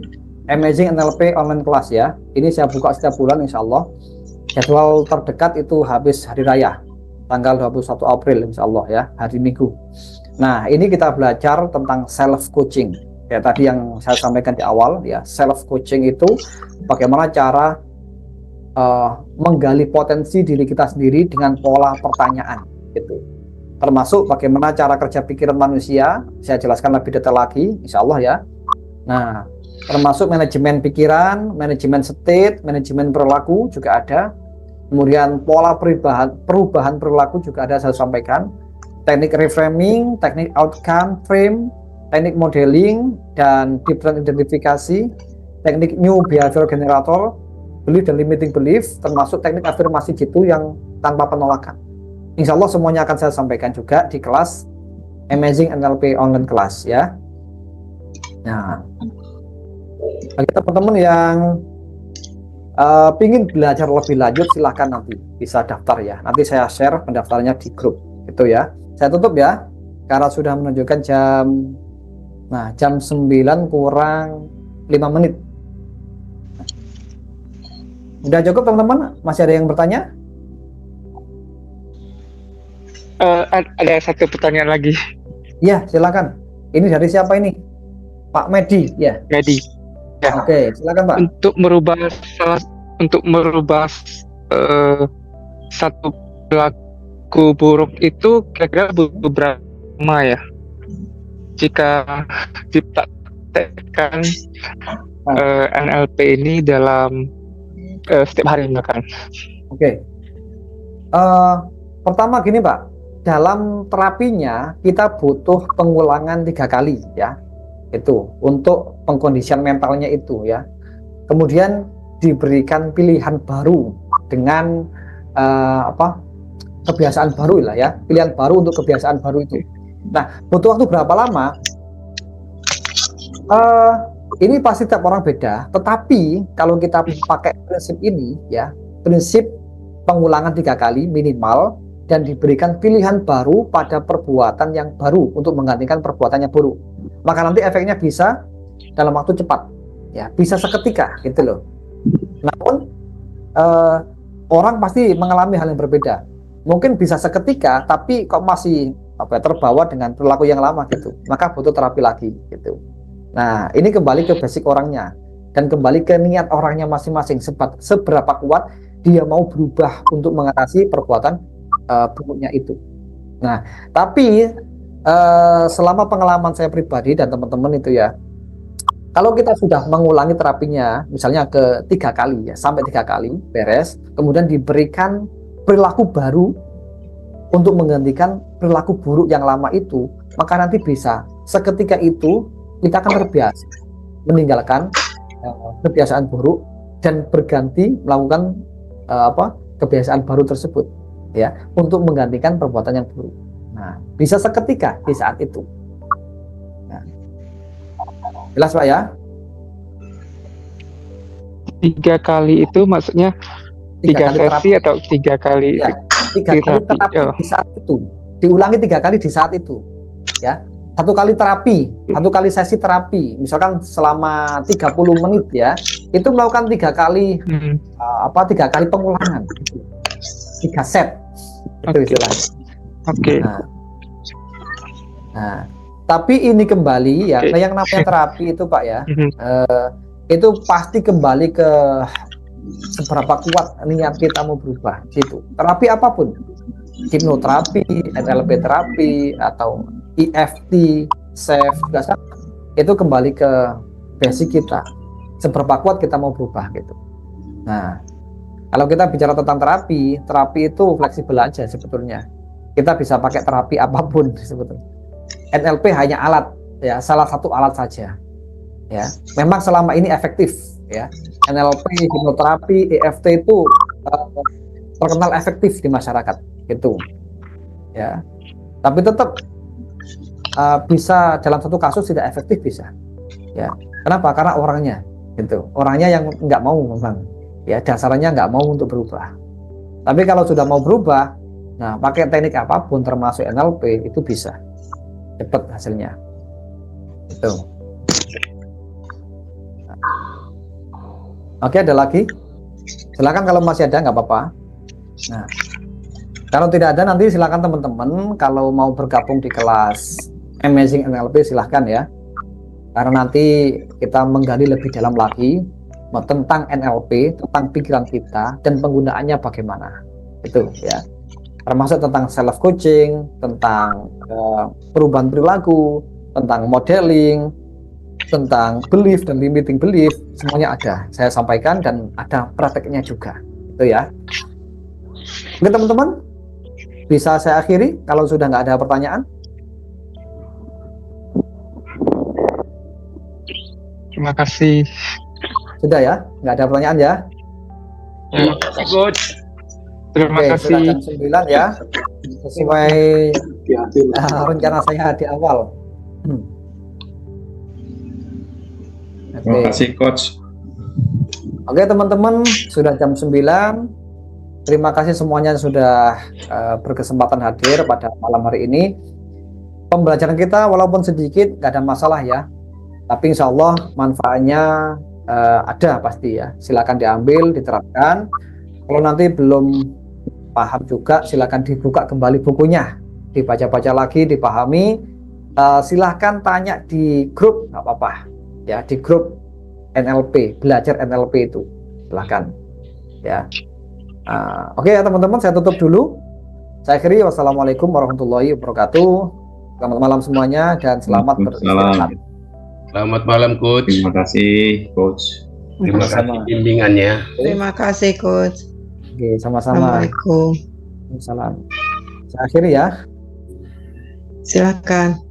Amazing NLP online class ya. Ini saya buka setiap bulan insya Allah. Jadwal terdekat itu habis hari raya, tanggal 21 April insya Allah ya, hari Minggu. Nah, ini kita belajar tentang self coaching. Ya, tadi yang saya sampaikan di awal ya, self coaching itu bagaimana cara menggali potensi diri kita sendiri dengan pola pertanyaan gitu. Termasuk bagaimana cara kerja pikiran manusia, saya jelaskan lebih detail lagi insya Allah ya. Nah, termasuk manajemen pikiran, manajemen state, manajemen perilaku juga ada. Kemudian pola perubahan perilaku juga ada saya sampaikan. Teknik reframing, teknik outcome frame, teknik modeling, dan different identifikasi, teknik new behavior generator, belief dan limiting belief, termasuk teknik afirmasi gitu yang tanpa penolakan. Insya Allah semuanya akan saya sampaikan juga di kelas Amazing NLP online class ya. Nah, bagi teman-teman yang ingin belajar lebih lanjut, silahkan nanti bisa daftar ya. Nanti saya share pendaftarannya di grup itu ya. Saya tutup ya, karena sudah menunjukkan jam 9 kurang 5 menit. Udah cukup teman-teman? Masih ada yang bertanya? Ada satu pertanyaan lagi. Ya, silakan. Ini dari siapa ini? Pak Medi, ya. Medi. Ya. Oke, silakan Pak. Untuk merubah satu perilaku buruk itu kira-kira beberapa lama ya. Jika dipraktekkan NLP ini dalam setiap hari misalkan. Oke. Pertama gini Pak, dalam terapinya kita butuh pengulangan 3 kali ya. Itu untuk pengkondisian mentalnya itu ya. Kemudian diberikan pilihan baru dengan kebiasaan baru lah ya, pilihan baru untuk kebiasaan baru itu. Nah, butuh waktu berapa lama? Ini pasti tiap orang beda, tetapi kalau kita pakai prinsip ini ya, prinsip pengulangan 3 kali minimal, dan diberikan pilihan baru pada perbuatan yang baru untuk menggantikan perbuatan yang buruk, maka nanti efeknya bisa dalam waktu cepat ya, bisa seketika gitu loh. Namun orang pasti mengalami hal yang berbeda, mungkin bisa seketika tapi kok masih terbawa dengan perilaku yang lama gitu, maka butuh terapi lagi gitu. Nah, ini kembali ke basic orangnya dan kembali ke niat orangnya masing-masing, seberapa kuat dia mau berubah untuk mengatasi perbuatan buruknya itu. Nah, tapi selama pengalaman saya pribadi dan teman-teman itu ya, kalau kita sudah mengulangi terapinya misalnya ke 3 kali ya, sampai 3 kali beres, kemudian diberikan perilaku baru untuk menggantikan perilaku buruk yang lama itu, maka nanti bisa seketika itu kita akan terbiasa meninggalkan kebiasaan buruk dan berganti melakukan kebiasaan baru tersebut ya, untuk menggantikan perbuatan yang buruk. Nah, bisa seketika di saat itu. Nah, jelas Pak ya? 3 kali itu maksudnya tiga kali sesi terapi. atau 3 kali Ya, 3 kali terapi oh. di saat itu. Diulangi 3 kali di saat itu. Ya. 1 kali terapi, 1 kali sesi terapi. Misalkan selama 30 menit ya. Itu melakukan 3 kali 3 kali pengulangan. 3 set. Itu Oke. istilahnya. Oke. Nah, tapi ini kembali ya, Oke. yang namanya terapi itu Pak ya, Mhm. itu pasti kembali ke seberapa kuat niat kita mau berubah gitu. Terapi apapun, hipnoterapi, NLP terapi, atau EFT, SAFE, juga sama. Itu kembali ke basic kita, seberapa kuat kita mau berubah gitu. Nah, kalau kita bicara tentang terapi itu fleksibel aja sebetulnya. Kita bisa pakai terapi apapun sebetulnya. NLP hanya alat, ya, salah satu alat saja. Ya, memang selama ini efektif, ya. NLP, hipnoterapi, EFT itu terkenal efektif di masyarakat, gitu. Ya, tapi tetap bisa dalam satu kasus tidak efektif bisa. Ya, kenapa? Karena orangnya, gitu. Orangnya yang nggak mau memang, ya, dasarnya nggak mau untuk berubah. Tapi kalau sudah mau berubah, nah pakai teknik apapun termasuk NLP itu bisa cepat hasilnya. Itu. Oke, ada lagi? Silakan kalau masih ada, nggak apa-apa. Nah, kalau tidak ada nanti silakan teman-teman kalau mau bergabung di kelas Amazing NLP silahkan ya. Karena nanti kita menggali lebih dalam lagi tentang NLP, tentang pikiran kita dan penggunaannya bagaimana. Itu ya. Termasuk tentang self coaching, tentang perubahan perilaku, tentang modeling, tentang belief dan limiting belief, semuanya ada. Saya sampaikan dan ada prakteknya juga. Itu ya. Oke teman-teman, bisa saya akhiri kalau sudah nggak ada pertanyaan. Terima kasih. Sudah ya, nggak ada pertanyaan ya. Terima kasih coach. Terima Oke, kasih. sudah jam 9 ya, sesuai rencana saya di awal. Terima kasih coach. Oke teman-teman, sudah jam 9. Terima kasih semuanya yang sudah berkesempatan hadir pada malam hari ini. Pembelajaran kita walaupun sedikit, nggak ada masalah ya. Tapi insya Allah manfaatnya ada pasti ya. Silakan diambil, diterapkan. Kalau nanti belum paham juga, silakan dibuka kembali bukunya, dibaca-baca lagi, dipahami. Silahkan tanya di grup, nggak apa-apa. Ya, di grup NLP, belajar NLP itu. Silahkan. Ya. Oke ya teman-teman, saya tutup dulu. Saya akhiri, wassalamualaikum warahmatullahi wabarakatuh. Selamat malam semuanya dan selamat beristirahat. Selamat malam coach. Terima kasih coach. Terima kasih bimbingannya. Terima kasih coach. Oke, sama-sama. Assalamualaikum. Salam. Saya akhiri ya. Silakan.